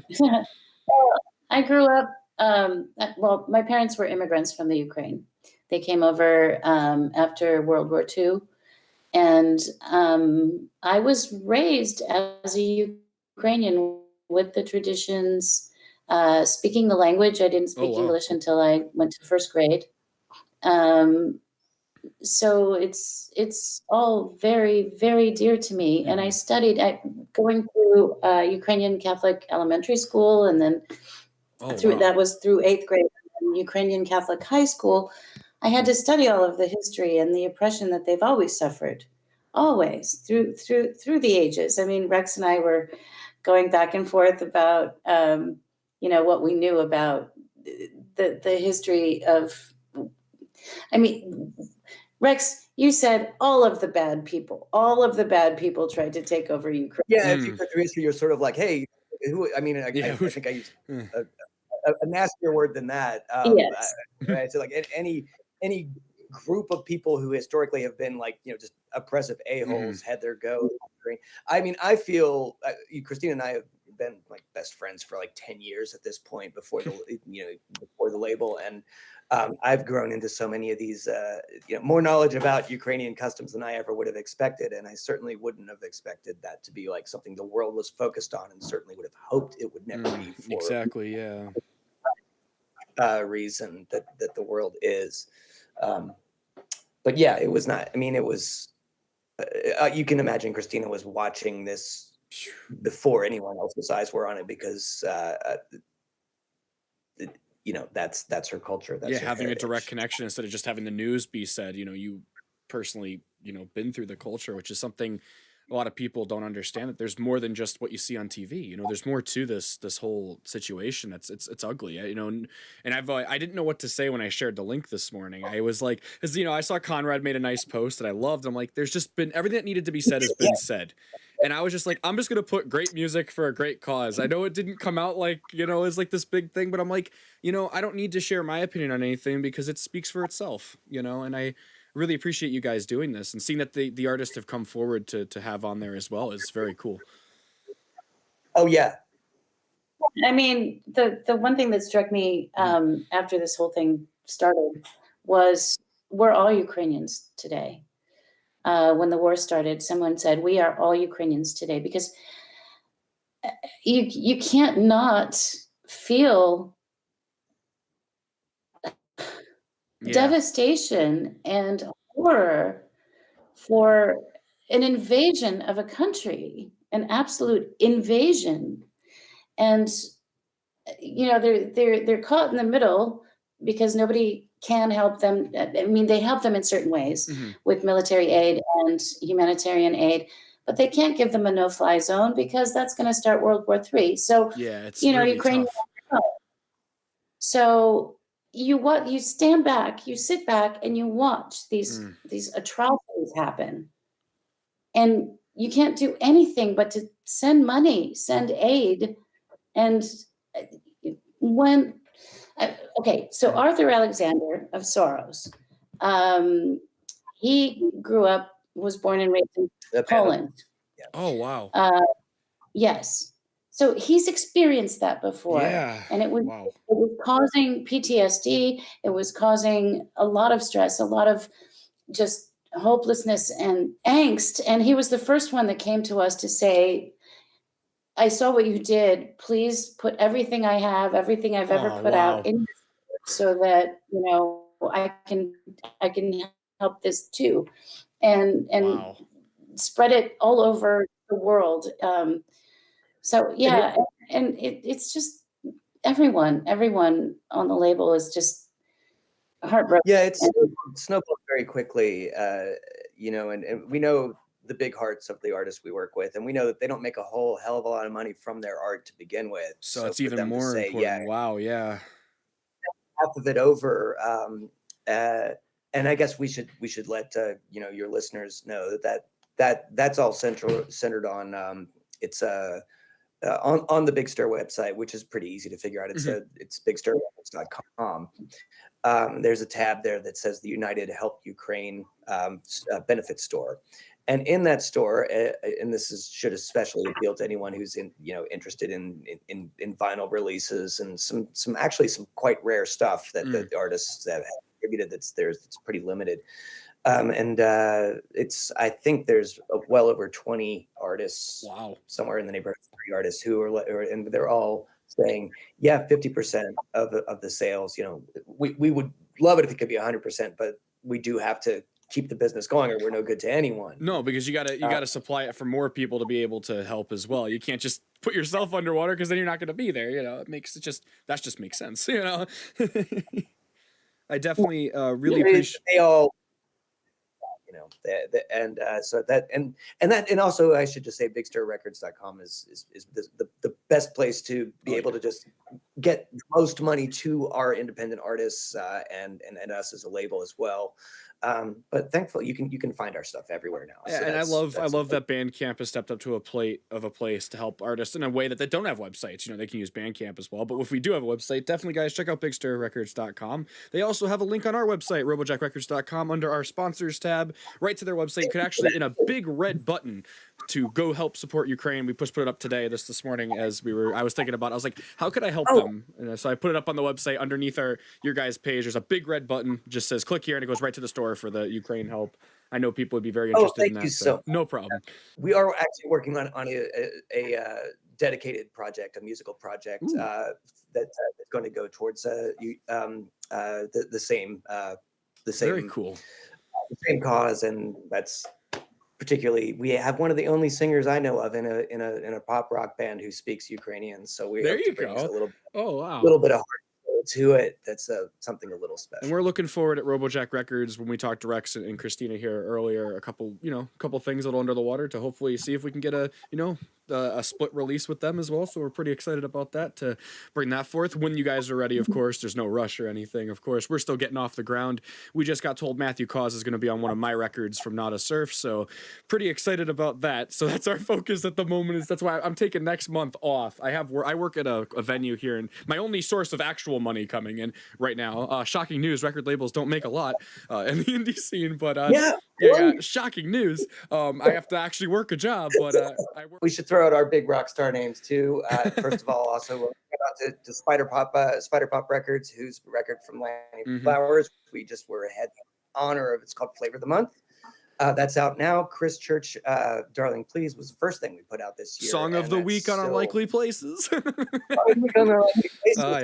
I grew up, my parents were immigrants from the Ukraine. They came over after World War II. And I was raised as a Ukrainian with the traditions, speaking the language. I didn't speak English until I went to first grade. So it's all very, very dear to me. And I studied going through Ukrainian Catholic elementary school, and then that was through 8th grade, and Ukrainian Catholic high school. I had to study all of the history and the oppression that they've always suffered, always through the ages. I mean, Rex and I were going back and forth about what we knew about the history of. I mean, Rex, you said all of the bad people tried to take over Ukraine. Yeah, if you go through history, you're sort of like, hey, who? I mean, I think I used a nastier word than that. Yes. So like any group of people who historically have been like, just oppressive a-holes had their go. I mean, I feel Christina and I have been like best friends for like 10 years at this point before the label, and I've grown into so many of these more knowledge about Ukrainian customs than I ever would have expected, and I certainly wouldn't have expected that to be like something the world was focused on, and certainly would have hoped it would never be for exactly reason that the world is. But yeah, it was not. I mean, it was. You can imagine Christina was watching this before anyone else's eyes were on it, because that's her culture. That's her having heritage. a direct connection instead of just having the news be said. You personally been through the culture, which is something a lot of people don't understand, that there's more than just what you see on TV. There's more to this whole situation. It's ugly, and I didn't know what to say when I shared the link this morning. I was like, because I saw Conrad made a nice post that I loved. I'm like, there's just been everything that needed to be said has been said. And I was just like, I'm just going to put great music for a great cause. I know it didn't come out like, as like this big thing, but I'm like, I don't need to share my opinion on anything, because it speaks for itself, and I really appreciate you guys doing this, and seeing that the artists have come forward to have on there as well is very cool. Oh yeah. I mean, the one thing that struck me after this whole thing started was we're all Ukrainians today. When the war started, someone said, we are all Ukrainians today, because you can't not feel devastation and horror for an invasion of a country, an absolute invasion. And they're caught in the middle, because nobody can help them. I mean, they help them in certain ways with military aid and humanitarian aid, but they can't give them a no-fly zone, because that's going to start World War III. So it's really Ukraine. tough. So you stand back, you sit back, and you watch these atrocities happen, and you can't do anything but to send money, send aid. And so Arthur Alexander of Soros, he was born and raised in Poland. Oh wow. Yes. So he's experienced that before, and it was causing PTSD. It was causing a lot of stress, a lot of just hopelessness and angst. And he was the first one that came to us to say, I saw what you did. Please put everything I have, everything I've ever put out in, so that I can help this too, and spread it all over the world. So yeah, and it's just everyone on the label is just heartbroken. Yeah, it's snowballed very quickly, and we know the big hearts of the artists we work with, and we know that they don't make a whole hell of a lot of money from their art to begin with. So it's for even them to more say, important. yeah, Wow, yeah. half of it over. And I guess we should let your listeners know that's all centered on it's on the Big Stir website, which is pretty easy to figure out. It's bigstirrecords.com. There's a tab there that says the United Help Ukraine benefit store. And in that store, and should especially appeal to anyone who's interested in vinyl releases and some quite rare stuff that the artists have contributed that's pretty limited. I think there's well over 20 artists, somewhere in the neighborhood of 3 artists and they're all saying, yeah, 50% of the sales. We would love it if it could be 100%, but we do have to keep the business going, or we're no good to anyone. No, because you gotta supply it for more people to be able to help as well. You can't just put yourself underwater, because then you're not going to be there. That just makes sense. I definitely really appreciate. They all, and also I should just say bigstirrecords.com is the best place to be able to just get the most money to our independent artists and us as a label as well. But thankfully you can find our stuff everywhere now. Yeah, and I love that Bandcamp has stepped up to a place to help artists in a way that they don't have websites. They can use Bandcamp as well. But if we do have a website, definitely guys check out bigstirrecords.com. They also have a link on our website, robojackrecords.com, under our sponsors tab, right to their website. You could actually, in a big red button, to go help support Ukraine. We put it up today, this morning, as I was thinking about it. I was like, how could I help them? And so I put it up on the website underneath your guys' page. There's a big red button, just says click here, and it goes right to the store for the Ukraine help. I know people would be very interested in that. Thank you so much. No problem. We are actually working on a dedicated project, a musical project that's going to go towards the same Very cool. The same cause, and that's particularly, we have one of the only singers I know of in a pop rock band who speaks Ukrainian. So we there you go. A little little bit of heart to it. That's something a little special. And we're looking forward at Robojack Records, when we talked to Rex and Christina here earlier, a couple things a little under the water, to hopefully see if we can get a split release with them as well. So we're pretty excited about that, to bring that forth when you guys are ready. Of course, there's no rush or anything. Of course, we're still getting off the ground. We just got told Matthew Cause is going to be on one of my records from Not a Surf, so pretty excited about that. So that's our focus at the moment. That's why I'm taking next month off. I work at a venue here, and my only source of actual money coming in right now. Shocking news: record labels don't make a lot in the indie scene, but shocking news. I have to actually work a job, but I work. We should throw out our big rock star names too. First of all, also shout out to SpyderPop Records, whose record from Lanny Flowers we just were ahead honor of. It's called Flavor of the Month. That's out now. Chris Church, Darling Please was the first thing we put out this year. Song of the week on Unlikely Places.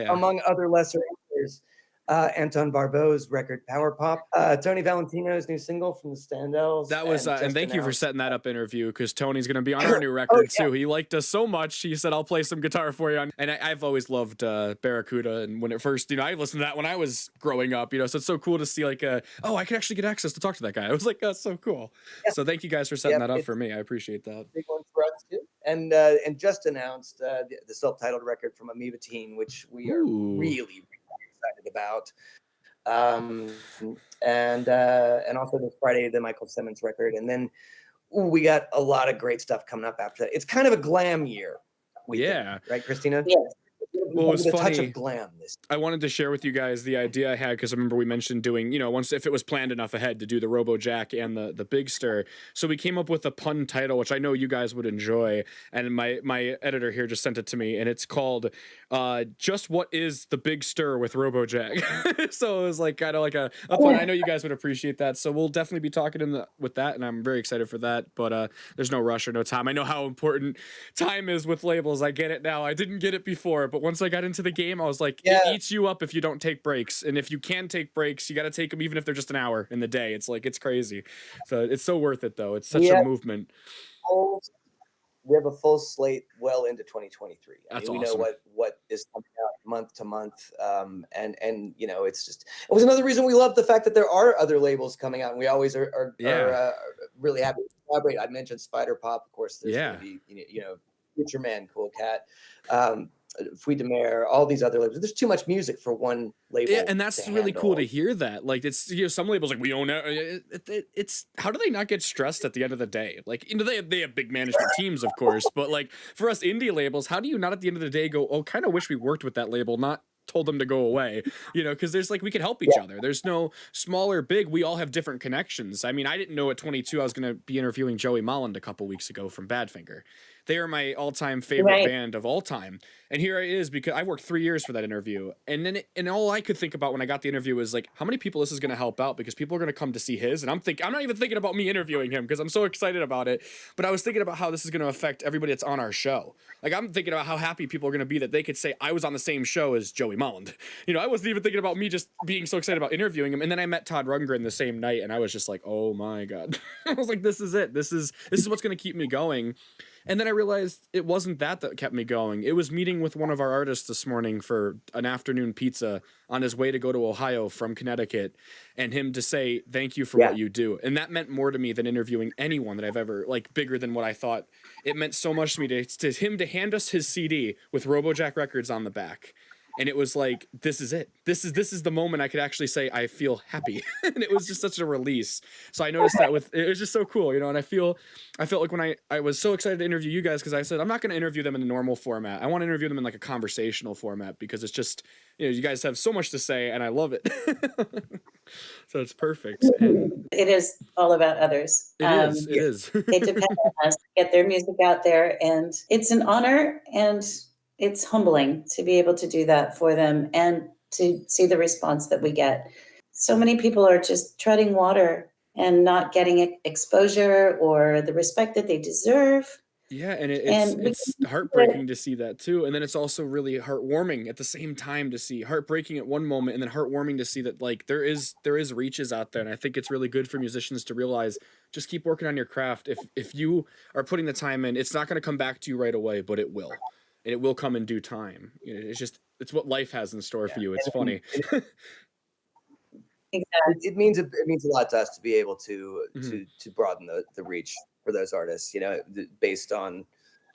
Among other lesser entries. Anton Barbeau's record Power Pop, Tony Valentino's new single from the Standells. That was and thank you for setting that up interview, because Tony's going to be on our new record too. He liked us so much, he said, I'll play some guitar for you. And I've always loved Barracuda, and when it first, I listened to that when I was growing up, so it's so cool to see I can actually get access to talk to that guy. I was like, that's so cool. So thank you guys for setting that up for me. I appreciate that. Big one for us too. And just announced the self-titled record from Amoeba Teen, which we are really excited about, and also this Friday the Michael Simmons record, and then we got a lot of great stuff coming up after that. It's kind of a glam year, think, right, Christina? Yes. Well, it was funny. Touch of glam this. I wanted to share with you guys the idea I had, because I remember we mentioned doing, once if it was planned enough ahead, to do the Robojack and the Big Stir. So we came up with a pun title, which I know you guys would enjoy, and my editor here just sent it to me, and it's called Just What Is the Big Stir with Robojack. So it was kind of like a pun. I know you guys would appreciate that, so we'll definitely be talking with that, and I'm very excited for that. But there's no rush or no time. I know how important time is with labels. I get it now. I didn't get it before, but once I got into the game, I was like, it eats you up if you don't take breaks. And if you can take breaks, you got to take them, even if they're just an hour in the day. It's crazy. So it's so worth it, though. It's such a movement. we have a full slate well into 2023. That's we awesome. know what is coming out month to month, and it was another reason we love the fact that there are other labels coming out, and we always are really happy to collaborate. I mentioned SpyderPop, of course. There's going to be Future Man, Cool Cat, Fui de Mer, all these other labels. There's too much music for one label. Yeah, and that's really cool to hear that. Like, it's some labels like, we own it. It's how do they not get stressed at the end of the day? Like, they have big management teams, of course, but like for us indie labels, how do you not at the end of the day go, oh, kind of wish we worked with that label, not told them to go away, because there's like, we can help each other. There's no small or big. We all have different connections. I mean, I didn't know at 22 I was going to be interviewing Joey Molland a couple weeks ago from Badfinger. They are my all-time favorite band of all time. And here it is, because I worked 3 years for that interview. And then and all I could think about when I got the interview was like, how many people this is going to help out, because people are going to come to see his. And I'm not even thinking about me interviewing him because I'm so excited about it. But I was thinking about how this is going to affect everybody that's on our show. Like, I'm thinking about how happy people are going to be that they could say I was on the same show as Joey Molland. I wasn't even thinking about me just being so excited about interviewing him. And then I met Todd Rundgren the same night, and I was just like, oh my God. I was like, this is it. This is what's going to keep me going. And then I realized it wasn't that kept me going. It was meeting with one of our artists this morning for an afternoon pizza on his way to go to Ohio from Connecticut, and him to say, thank you for what you do. And that meant more to me than interviewing anyone that I've ever, like, bigger than what I thought. It meant so much to me to him to hand us his CD with Robojack Records on the back. And it was like, this is it. This is the moment I could actually say I feel happy. And it was just such a release. So I noticed that it was just so cool, and I felt like when I was so excited to interview you guys, because I said, I'm not going to interview them in a normal format. I want to interview them in like a conversational format, because it's just, you guys have so much to say and I love it. So it's perfect. And it is all about others. It is. They depend on us to get their music out there, and it's an honor, and it's humbling to be able to do that for them and to see the response that we get. So many people are just treading water and not getting exposure or the respect that they deserve. Yeah, and it's heartbreaking to see that too. And then it's also really heartwarming at the same time to see. Heartbreaking at one moment, and then heartwarming to see that like there is reaches out there. And I think it's really good for musicians to realize, just keep working on your craft. If you are putting the time in, it's not going to come back to you right away, but it will. And it will come in due time. It's what life has in store for you. It's funny. Exactly. It means a lot to us to be able to broaden the reach for those artists, based on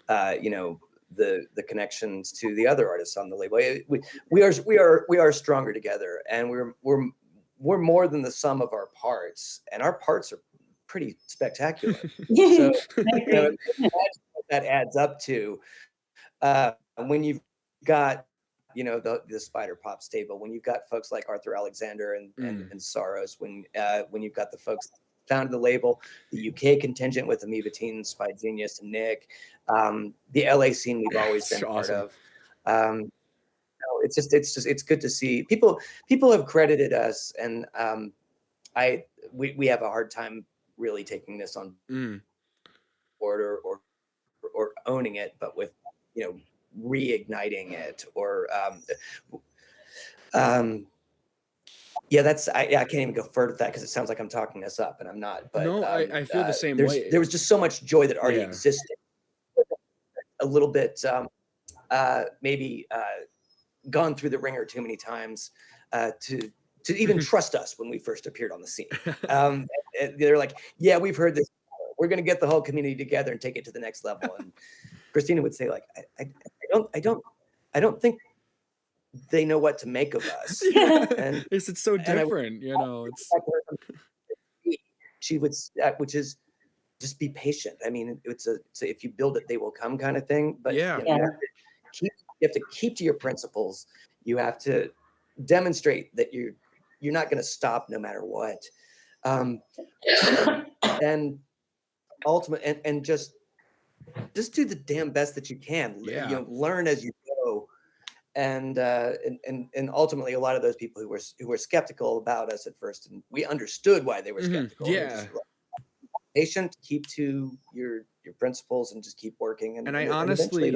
the connections to the other artists on the label. We are stronger together, and we're more than the sum of our parts, and our parts are pretty spectacular. So that adds up to when you've got the SpyderPop stable, when you've got folks like Arthur Alexander and Sorrows, when you've got the folks that founded the label, the UK contingent with Amoeba Teen, Spy Genius, and Nick, the LA scene we've always been part of. It's good to see people have credited us, and we have a hard time really taking this on board or owning it, but with reigniting it or I can't even go further with that because it sounds like I'm talking us up, and I'm not. But no, I feel the same way. There was just so much joy that already existed. A little bit maybe gone through the ringer too many times to even trust us when we first appeared on the scene. They're like, yeah, we've heard this. We're going to get the whole community together and take it to the next level. And Christina would say, like, I don't think they know what to make of us. And it's so different, It's she would, which is just be patient. I mean, it's if you build it, they will come kind of thing. But you have to keep to your principles. You have to demonstrate that you're not going to stop no matter what. And ultimate and just do the damn best that you can. Learn as you go, and ultimately a lot of those people who were skeptical about us at first, and we understood why they were skeptical. Patient, keep to your principles, and just keep working. And I honestly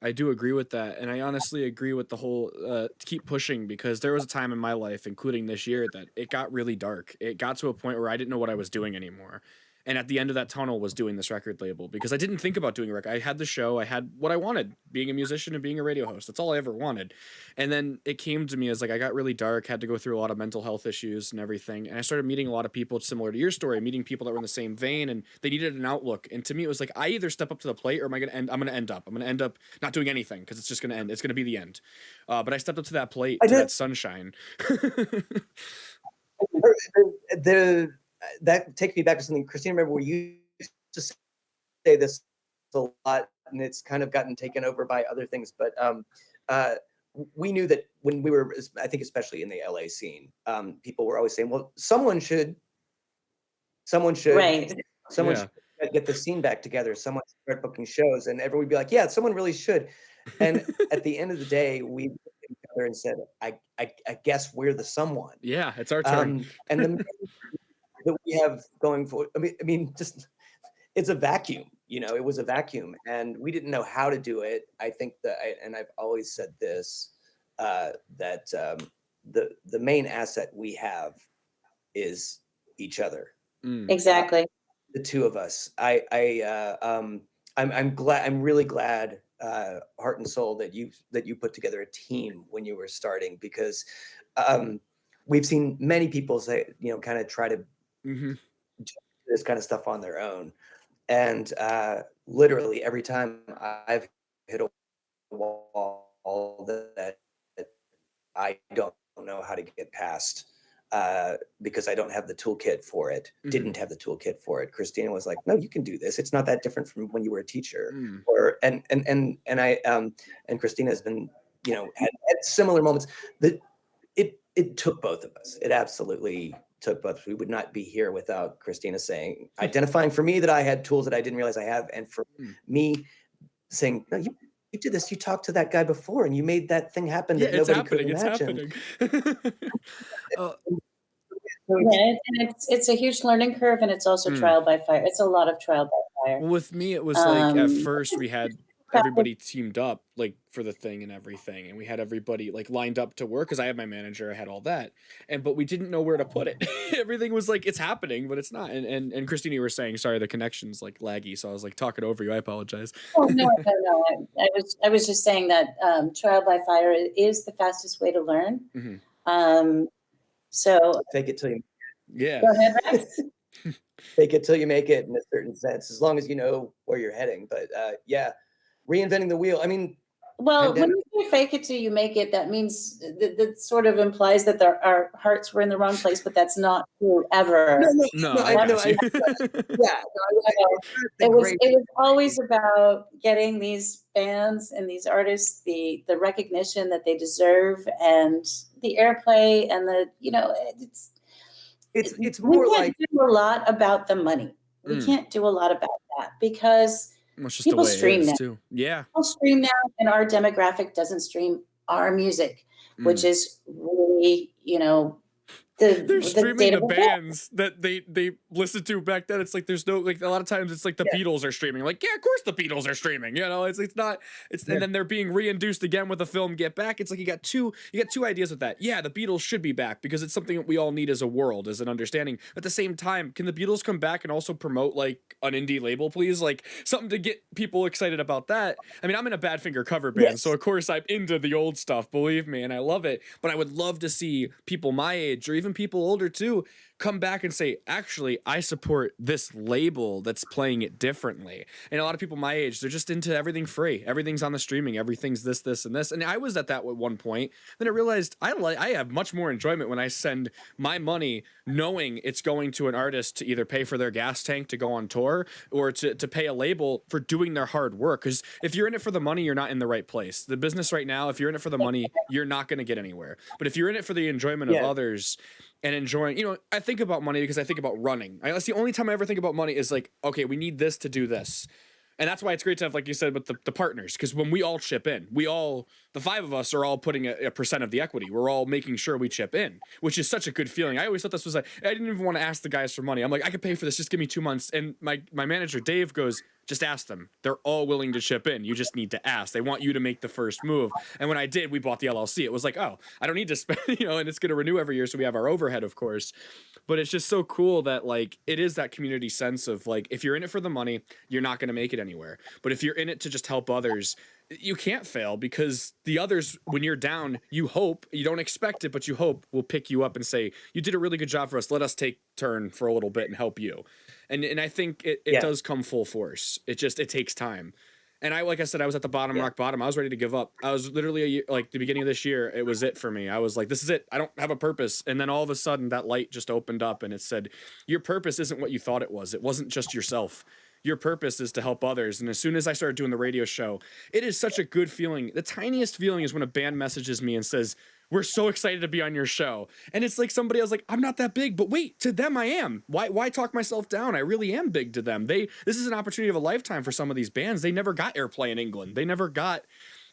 I do agree with that, and I honestly agree with the whole keep pushing, because there was a time in my life, including this year, that it got really dark. It got to a point where I didn't know what I was doing anymore. And at the end of that tunnel was doing this record label, because I didn't think about doing a record. I had the show, I had what I wanted, being a musician and being a radio host. That's all I ever wanted. And then it came to me as like I got really dark, had to go through a lot of mental health issues and everything. And I started meeting a lot of people similar to your story, meeting people that were in the same vein, and they needed an outlook. And to me, it was like, I either step up to the plate or I'm going to end up not doing anything, because it's just going to end. It's going to be the end. But I stepped up to that plate, that sunshine. That takes me back to something, Christina, remember where you used to say this a lot, and it's kind of gotten taken over by other things, but we knew that when we were, I think especially in the LA scene, people were always saying, well, someone should Right. get the scene back together, someone should start booking shows, and everyone would be like, yeah, someone really should. And at the end of the day, we looked at each other and said, I guess we're the someone. Yeah, it's our turn. And the that we have going forward, I mean, just it's a vacuum, it was a vacuum, and we didn't know how to do it. I think and I've always said this, that the main asset we have is each other. Exactly. The two of us. I'm really glad, heart and soul, that you put together a team when you were starting, because we've seen many people say, kind of try to do this kind of stuff on their own, and literally every time I've hit a wall that I don't know how to get past, because I don't have the toolkit for it. Didn't have the toolkit for it. Christina was like, no, you can do this. It's not that different from when you were a teacher. And Christina has been, had similar moments. That it took both of us. It absolutely took both. We would not be here without Christina identifying for me that I had tools that I didn't realize I have, and for me saying, no, you did this. You talked to that guy before, and you made that thing happen that nobody could imagine. And it's a huge learning curve, and it's also trial by fire. It's a lot of trial by fire. Well, with me, it was like at first we had everybody teamed up like for the thing and everything, and we had everybody like lined up to work, because I had my manager, I had all that, but we didn't know where to put it. Everything was like, it's happening, but it's not. And Christina, you were saying, sorry, the connection's like laggy, so I was like talking over you. I apologize. Oh no. I was just saying that trial by fire is the fastest way to learn. So fake it till you. Yeah. Go ahead, Rex. Fake it till you make it, in a certain sense, as long as you know where you're heading. But yeah, reinventing the wheel. I mean, well, when you say fake it till you make it, that means that sort of implies that our hearts were in the wrong place, but that's not true ever. No, it was always about getting these bands and these artists the recognition that they deserve, and the airplay, and it's more we like can't do a lot about the money. We can't do a lot about that, because people stream now. Too. Yeah. People stream now, and our demographic doesn't stream our music, which is really, they're streaming the bands that they listened to back then. It's like there's no, like, a lot of times it's like the Beatles are streaming. Like, yeah, of course the Beatles are streaming. It's not. And then they're being reintroduced again with the film Get Back. It's like you got two ideas with that. Yeah, the Beatles should be back because it's something that we all need as a world, as an understanding. At the same time, can the Beatles come back and also promote like an indie label, please? Like something to get people excited about that. I mean, I'm in a Badfinger cover band, so of course I'm into the old stuff, believe me, and I love it. But I would love to see people my age, or even people older too, come back and say, actually, I support this label that's playing it differently. And a lot of people my age, they're just into everything free. Everything's on the streaming. Everything's this, and this. And I was at that at one point. Then I realized I have much more enjoyment when I send my money knowing it's going to an artist to either pay for their gas tank to go on tour, or to pay a label for doing their hard work. Because if you're in it for the money, you're not in the right place. The business right now, if you're in it for the money, you're not going to get anywhere. But if you're in it for the enjoyment of others and enjoying, I think about money because I think about running. That's the only time I ever think about money, is like, okay, we need this to do this. And that's why it's great to have, like you said, with the partners, because when we all chip in, the five of us are all putting a percent of the equity. We're all making sure we chip in, which is such a good feeling. I always thought this was I didn't even want to ask the guys for money. I'm like, I could pay for this. Just give me 2 months. And my manager, Dave, goes, Just ask them. They're all willing to chip in. You just need to ask. They want you to make the first move. And when I did, we bought the LLC. It was like, oh, I don't need to spend, and it's going to renew every year. So we have our overhead, of course. But it's just so cool that like it is that community sense of like, if you're in it for the money, you're not going to make it anywhere. But if you're in it to just help others, you can't fail, because the others, when you're down, you hope, you don't expect it, but you hope will pick you up and say, you did a really good job for us. Let us take turn for a little bit and help you. And I think it does come full force. It takes time. And like I said, I was at the bottom, rock bottom. I was ready to give up. I was literally like the beginning of this year. It was it for me. I was like, this is it. I don't have a purpose. And then all of a sudden that light just opened up and it said, your purpose isn't what you thought it was. It wasn't just yourself. Your purpose is to help others. And as soon as I started doing the radio show, it is such a good feeling. The tiniest feeling is when a band messages me and says, we're so excited to be on your show. And it's like somebody else like, I'm not that big, but wait, to them I am. Why talk myself down? I really am big to them. This is an opportunity of a lifetime for some of these bands. They never got airplay in England.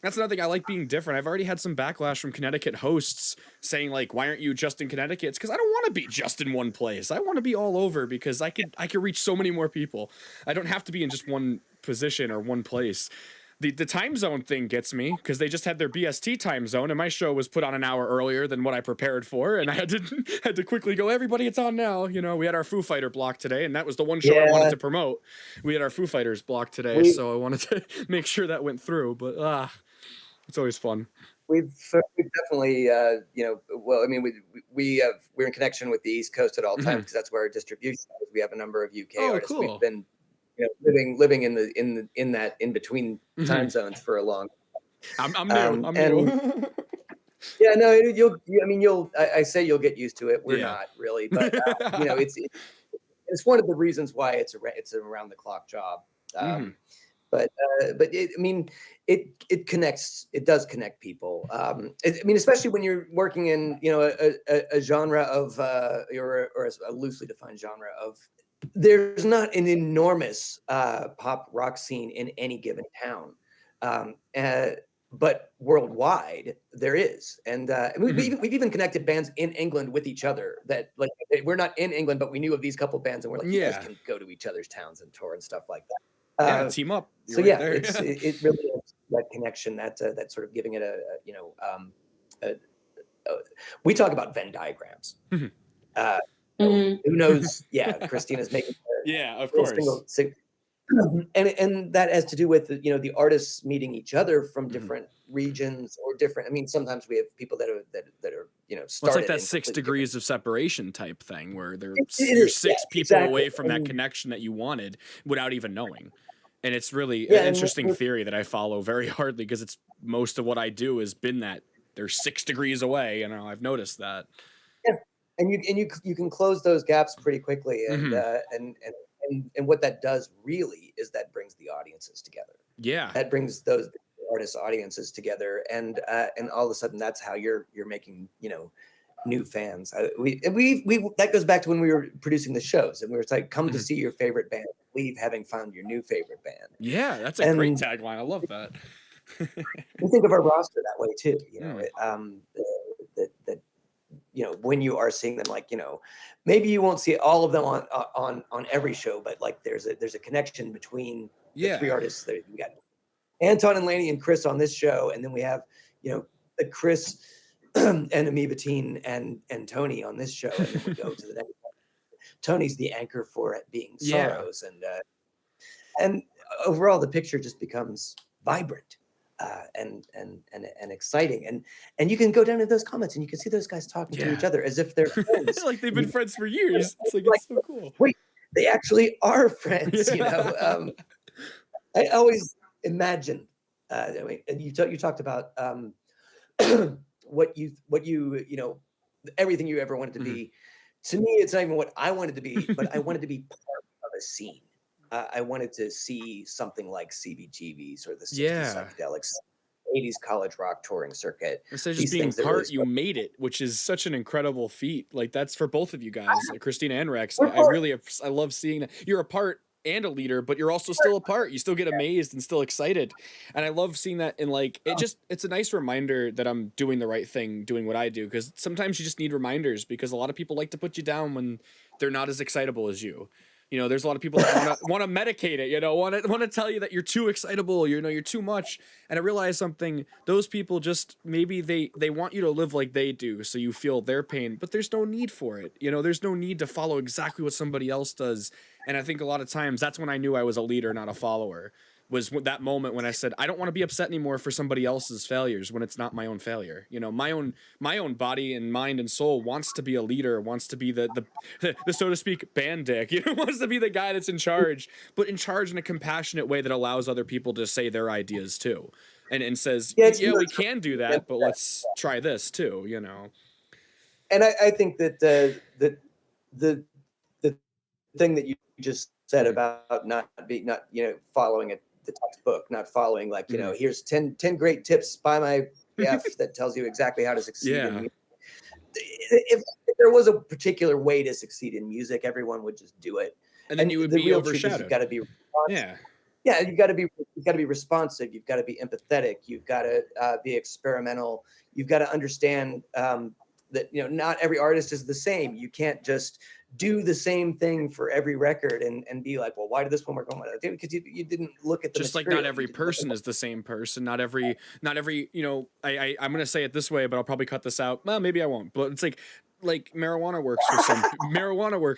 That's another thing. I like being different. I've already had some backlash from Connecticut hosts saying like, why aren't you just in Connecticut? It's because I don't want to be just in one place. I want to be all over because I could reach so many more people. I don't have to be in just one position or one place. The time zone thing gets me because they just had their BST time zone and my show was put on an hour earlier than what I prepared for. And I had to quickly go, everybody, it's on now. We had our Foo Fighter block today and that was the one show I wanted to promote. We had our Foo Fighters block today. So I wanted to make sure that went through, but it's always fun. We've definitely, we're in connection with the East Coast at all times because that's where our distribution is. We have a number of UK artists. Cool. We've been living in that in between time zones for a long time. I'm new. Yeah, no, I say you'll get used to it. We're not really, but it's one of the reasons why it's an around the clock job. But it connects. It does connect people. Especially when you're working in a genre of or a loosely defined genre of. There's not an enormous pop rock scene in any given town, but worldwide there is. And we've even connected bands in England with each other that like we're not in England, but we knew of these couple bands and we're like, you guys can go to each other's towns and tour and stuff like that. Team up. You're it really is that connection, that sort of giving it we talk about Venn diagrams. Who knows? Yeah, Christina's making. Of course. And that has to do with the artists meeting each other from different regions or different. Sometimes we have people that are it's like that 6 degrees of separation type thing where you're 6 people away from that connection that you wanted without even knowing. And it's really an interesting theory that I follow very hardly because it's most of what I do has been that they're 6 degrees away. I've noticed that. Yeah. And you can close those gaps pretty quickly, and what that does really is that brings the audiences together. Yeah, that brings those artists' audiences together, and all of a sudden that's how you're making new fans. We that goes back to when we were producing the shows, and we were like, come to see your favorite band, leave having found your new favorite band. Yeah, that's a great tagline. I love that. We think of our roster that way too. When you are seeing them, like, maybe you won't see all of them on every show, but like there's a connection between the 3 artists. That we got Anton and Laney and Chris on this show, and then we have Chris and Amoeba Teen and Tony on this show, and then we go to the next one. Tony's the anchor for it being Sorrows, and overall the picture just becomes vibrant. And exciting, and you can go down to those comments and you can see those guys talking to each other as if they're friends. Like they've been friends for years. It's like it's so cool. Wait, they actually are friends. I always imagined. And you talked about what you everything you ever wanted to be. To me, it's not even what I wanted to be, but I wanted to be part of a scene. I wanted to see something like CBGB's or the 60s psychedelics, 80s college rock touring circuit. Instead of just being part, you made it, which is such an incredible feat. Like that's for both of you guys, Christina and Rex. I love seeing that you're a part and a leader, but you're also still a part. You still get amazed and still excited. And I love seeing that. And like, it's a nice reminder that I'm doing the right thing, doing what I do. Because sometimes you just need reminders because a lot of people like to put you down when they're not as excitable as you. You know, there's a lot of people that want to medicate it, you know, want to tell you that you're too excitable, you know, you're too much. And I realized something, those people just, maybe they want you to live like they do, so you feel their pain, but there's no need for it. You know, there's no need to follow exactly what somebody else does. And I think a lot of times that's when I knew I was a leader, not a follower. Was that moment when I said, I don't want to be upset anymore for somebody else's failures when it's not my own failure. You know, my own body and mind and soul wants to be a leader, wants to be the so to speak band dick, you know, wants to be the guy that's in charge, but in charge in a compassionate way that allows other people to say their ideas too. And says, yeah, we can do that, but let's try this too, you know. And I think that the thing that you just said about not you know, following it, the textbook, not following like, you know, here's 10 great tips by my F that tells you exactly how to succeed in music. If there was a particular way to succeed in music, everyone would just do it. And then you would be overshadowed. You've got to be you've got to be responsive, you've got to be empathetic, you've got to be experimental, you've got to understand that, you know, not every artist is the same. You can't just do the same thing for every record and be like, well, why did this one work on what I did? Because you didn't look at the just material. Like not every person is the same person. Not every, you know, I'm going to say it this way, but I'll probably cut this out. Well, maybe I won't, but it's like marijuana works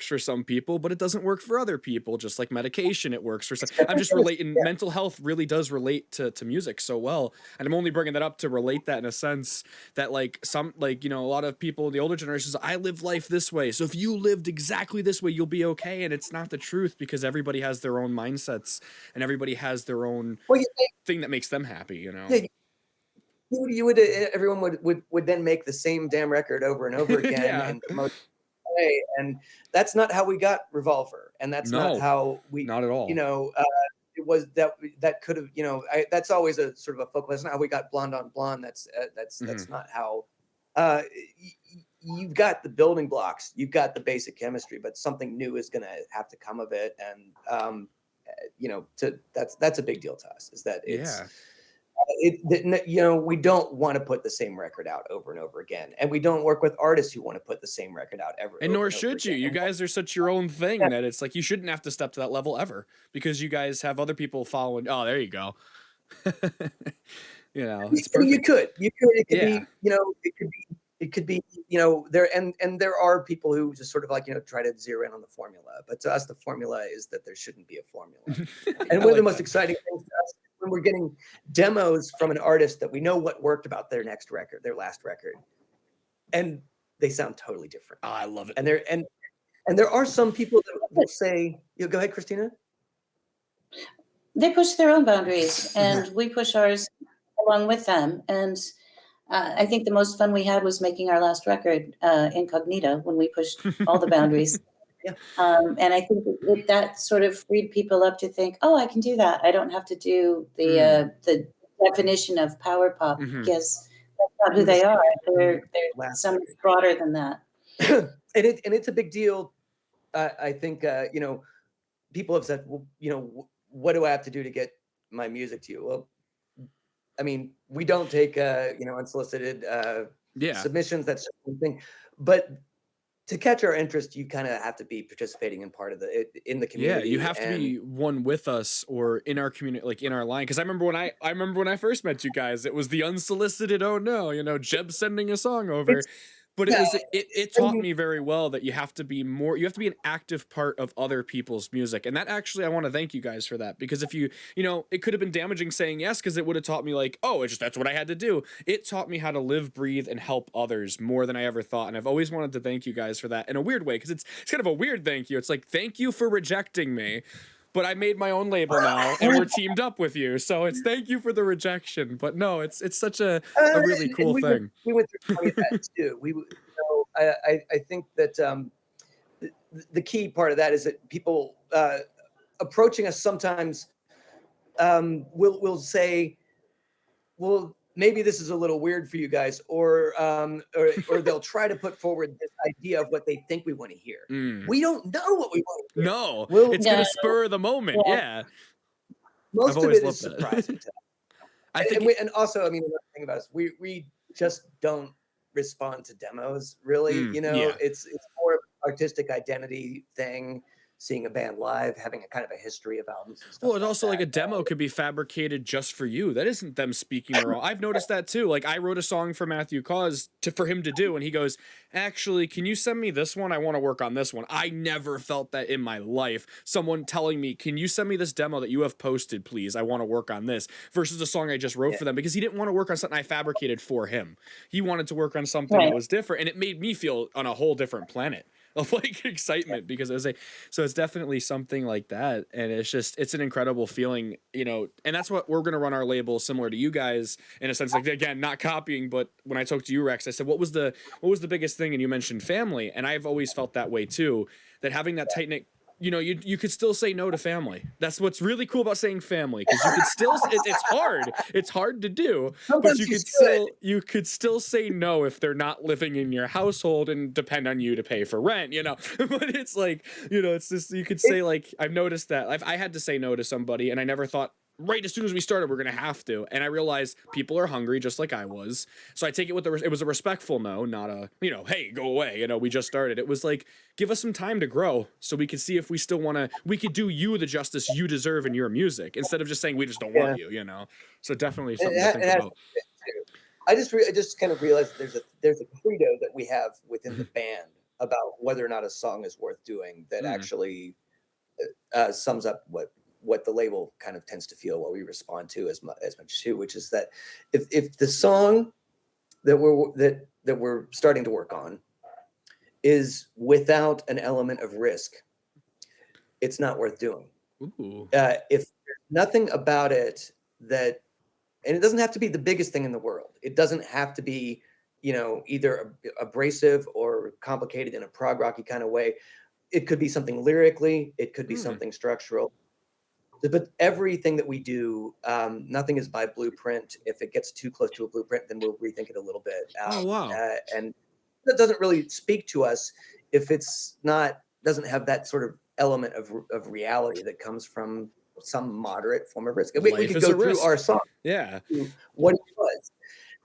for some people, but it doesn't work for other people. Just like medication, it works for some. I'm just relating. Mental health really does relate to music so well, and I'm only bringing that up to relate that in a sense that like you know, a lot of people in the older generations, I live life this way, so if you lived exactly this way, you'll be okay, and it's not the truth, because everybody has their own mindsets and everybody has their own thing that makes them happy. You know. Yeah. You would everyone would then make the same damn record over and over again and promote it, and that's not how we got Revolver, and that's not how we, not at all, you know, it was that could have, you know, that's always a sort of a focal. That's not how we got Blonde on Blonde. That's not how. You've got the building blocks, you've got the basic chemistry, but something new is going to have to come of it, and you know, that's a big deal to us. Is that it's. You know, we don't want to put the same record out over and over again, and we don't work with artists who want to put the same record out ever. And nor should you. You guys are such your own thing that it's like you shouldn't have to step to that level ever, because you guys have other people following. Oh, there you go. You know, it's perfect. You could. It could be. You know, it could be. You know, there are people who just sort of like, you know, try to zero in on the formula, but to us, the formula is that there shouldn't be a formula. And one of the most exciting things to us, when we're getting demos from an artist that we know what worked about their next record, their last record, and they sound totally different. Oh, I love it. And there are some people that will say, you go ahead, Christina. They push their own boundaries, and we push ours along with them. And I think the most fun we had was making our last record, Incognito, when we pushed all the boundaries. Yeah. And I think that sort of freed people up to think, oh, I can do that. I don't have to do the definition of power pop, because that's not who they are. They're so much broader than that. And it's a big deal. I think, you know, people have said, well, you know, what do I have to do to get my music to you? Well, I mean, we don't take, you know, unsolicited submissions. That's the thing. But to catch our interest, you kind of have to be participating in part of in the community. Yeah, you have to be one with us or in our community, like in our line. Because I remember when I first met you guys, it was the unsolicited. Oh no, you know, Jeb sending a song over. But it taught me very well that you have to be an active part of other people's music. And that actually, I want to thank you guys for that, because if you know, it could have been damaging saying yes, because it would have taught me like, oh, that's what I had to do. It taught me how to live, breathe, and help others more than I ever thought. And I've always wanted to thank you guys for that in a weird way, because it's kind of a weird thank you. It's like, thank you for rejecting me, but I made my own label now and we're teamed up with you. So it's thank you for the rejection. But no, it's such a really cool thing. We went through that too. I think that the key part of that is that people approaching us sometimes will say, well, maybe this is a little weird for you guys, or they'll try to put forward this idea of what they think we want to hear. We don't know what we want to hear. No, it's going to spur the moment. Yeah. Most of it is surprising to us. And also, I mean, another thing about us, we just don't respond to demos, really. You know, it's more of an artistic identity thing. seeing a band live, having a kind of a history of albums and stuff. Well, it's like also that. like a demo could be fabricated just for you. That isn't them speaking their own. I've noticed that too. Like I wrote a song for Matthew Cause for him to do, and he goes, "Actually, can you send me this one? I want to work on this one." I never felt that in my life. Someone telling me, "Can you send me this demo that you have posted, please? I want to work on this." Versus a song I just wrote for them, because he didn't want to work on something I fabricated for him. He wanted to work on something that was different, and it made me feel on a whole different planet of like excitement, because it was so it's definitely something like that, and it's an incredible feeling, you know. And that's what we're going to run our label similar to you guys in a sense, like, again, not copying, but when I talked to you, Rex, I said, what was the biggest thing? And you mentioned family, and I've always felt that way too, that having that tight-knit, you know, you could still say no to family. That's what's really cool about saying family, because you could still, it's hard to do, but you could still say no if they're not living in your household and depend on you to pay for rent, you know. But it's like, you know, it's just, you could say, like, I've noticed that I had to say no to somebody, and I never thought, right as soon as we started, we're gonna have to. And I realized people are hungry just like I was. So I take it with it was a respectful no, not a, you know, hey, go away. You know, we just started. It was like, give us some time to grow so we could see if we still we could do you the justice you deserve in your music, instead of just saying we just don't want you, you know. So definitely something to think about. I just kind of realized there's a credo that we have within the band about whether or not a song is worth doing that actually sums up what the label kind of tends to feel, what we respond to as much too, which is that if the song that we're starting to work on is without an element of risk, it's not worth doing. Ooh. If there's nothing about it that, and it doesn't have to be the biggest thing in the world. It doesn't have to be, you know, either abrasive or complicated in a prog rocky kind of way. It could be something lyrically, it could be something structural. But everything that we do, nothing is by blueprint. If it gets too close to a blueprint, then we'll rethink it a little bit. Oh, wow. And that doesn't really speak to us if it's doesn't have that sort of element of reality that comes from some moderate form of risk. We could go through our song, what it was.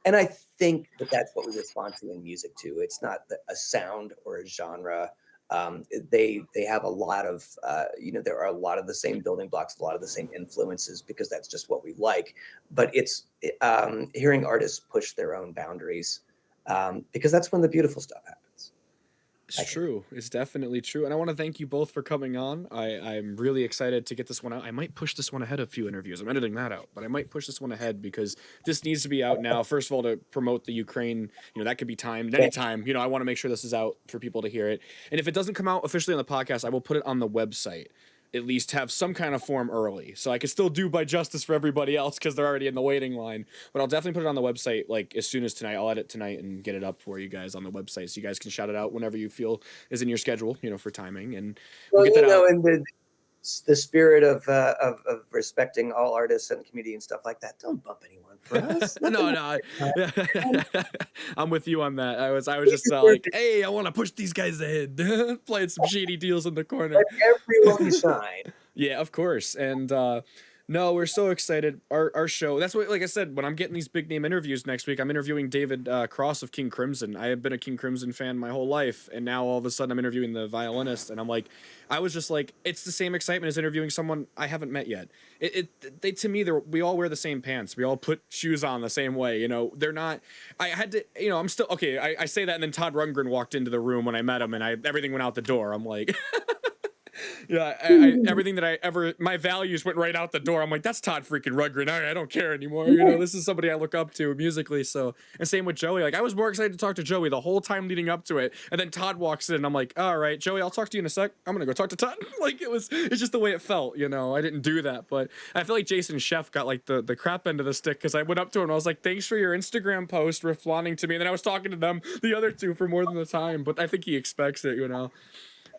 And I think that's what we respond to in music too. It's not a sound or a genre. They have a lot of, you know, there are a lot of the same building blocks, a lot of the same influences, because that's just what we like. But it's hearing artists push their own boundaries, because that's when the beautiful stuff happens. It's true. It's definitely true. And I want to thank you both for coming on. I'm really excited to get this one out. I might push this one ahead a few interviews. I'm editing that out, but I might push this one ahead because this needs to be out now. First of all, to promote the Ukraine, you know, that could be timed anytime. You know, I want to make sure this is out for people to hear it. And if it doesn't come out officially on the podcast, I will put it on the website. At least have some kind of form early, so I can still do by justice for everybody else because they're already in the waiting line. But I'll definitely put it on the website, like, as soon as tonight. I'll edit tonight and get it up for you guys on the website, so you guys can shout it out whenever you feel is in your schedule, you know, for timing. And we'll get that out. And the spirit of respecting all artists and community and stuff like that. Don't bump anyone for us. No. I'm with you on that. I was just like, hey, I want to push these guys ahead. Playing some shady deals in the corner. Let everyone shine. Yeah, of course. And no, we're so excited. Our show, that's what, like I said, when I'm getting these big name interviews next week, I'm interviewing David Cross of King Crimson. I have been a King Crimson fan my whole life, and now all of a sudden I'm interviewing the violinist, and I was just like, it's the same excitement as interviewing someone I haven't met yet. To me, we all wear the same pants. We all put shoes on the same way, you know. They're not, I had to, you know, I'm still, okay, I say that, and then Todd Rundgren walked into the room when I met him, and everything went out the door. I'm like... Yeah, everything that my values went right out the door. I'm like, that's Todd freaking Rundgren. I don't care anymore. You know, this is somebody I look up to musically. So, and same with Joey. Like, I was more excited to talk to Joey the whole time leading up to it. And then Todd walks in, and I'm like, all right, Joey, I'll talk to you in a sec. I'm gonna go talk to Todd. Like, it's just the way it felt, you know. I didn't do that, but I feel like Jason Sheff got like the crap end of the stick, because I went up to him and I was like, thanks for your Instagram post responding to me. And then I was talking to them, the other two, for more than the time. But I think he expects it, you know.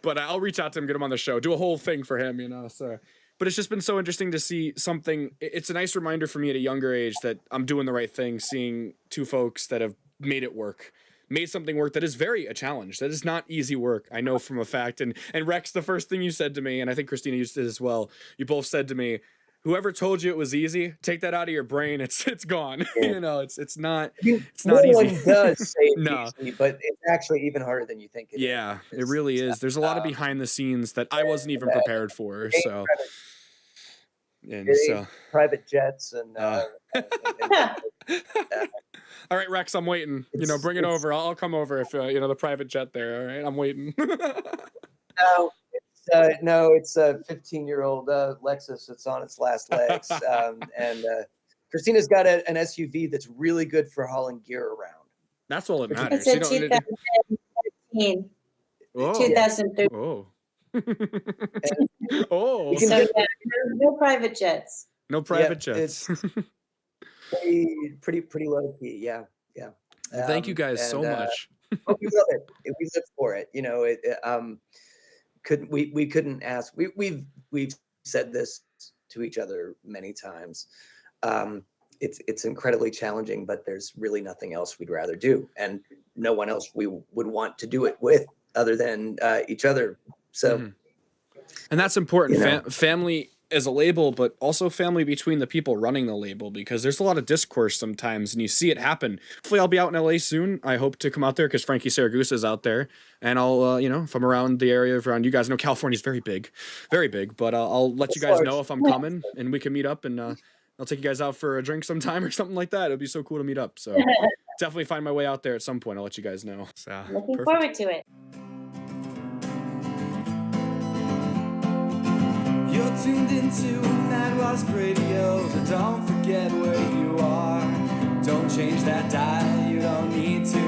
But I'll reach out to him, get him on the show, do a whole thing for him, you know. So, but it's just been so interesting to see something. It's a nice reminder for me at a younger age that I'm doing the right thing, seeing two folks that have made it work, made something work that is very a challenge. That is not easy work. I know from a fact. And Rex, the first thing you said to me, and I think Christina used it as well, you both said to me, whoever told you it was easy, take that out of your brain. It's gone. Yeah. You know, it's not No easy. one does say it's No. easy, but it's actually even harder than you think it is. Yeah, it really is. There's a lot of behind the scenes that I wasn't even prepared for. So, and so private jets and all right, Rex, I'm waiting. You know, bring it over. I'll come over if you know the private jet there. All right, I'm waiting. No, it's a 15-year-old Lexus. It's on its last legs, and Christina's got an SUV that's really good for hauling gear around. That's all that matters. It's a 2013. Oh. 2013. Oh. Oh. So yeah, no private jets. No private jets. It's pretty low key. Yeah. Thank you guys so much. But we love it. We live for it. You know, we couldn't ask. We've said this to each other many times. It's incredibly challenging, but there's really nothing else we'd rather do, and no one else we would want to do it with other than each other. So, and that's important. You know. Family as a label, but also family between the people running the label, because there's a lot of discourse sometimes and you see it happen. Hopefully I'll be out in LA soon. I hope to come out there because Frankie Saragusa is out there, and I'll, you know, if I'm around the area around you guys, I know California's very big, but I'll let you guys know if I'm coming and we can meet up, and I'll take you guys out for a drink sometime or something like that. It'd be so cool to meet up. So definitely find my way out there at some point. I'll let you guys know. So Looking forward to it. You're tuned into Mad Wasp Radio, so don't forget where you are. Don't change that dial, you don't need to.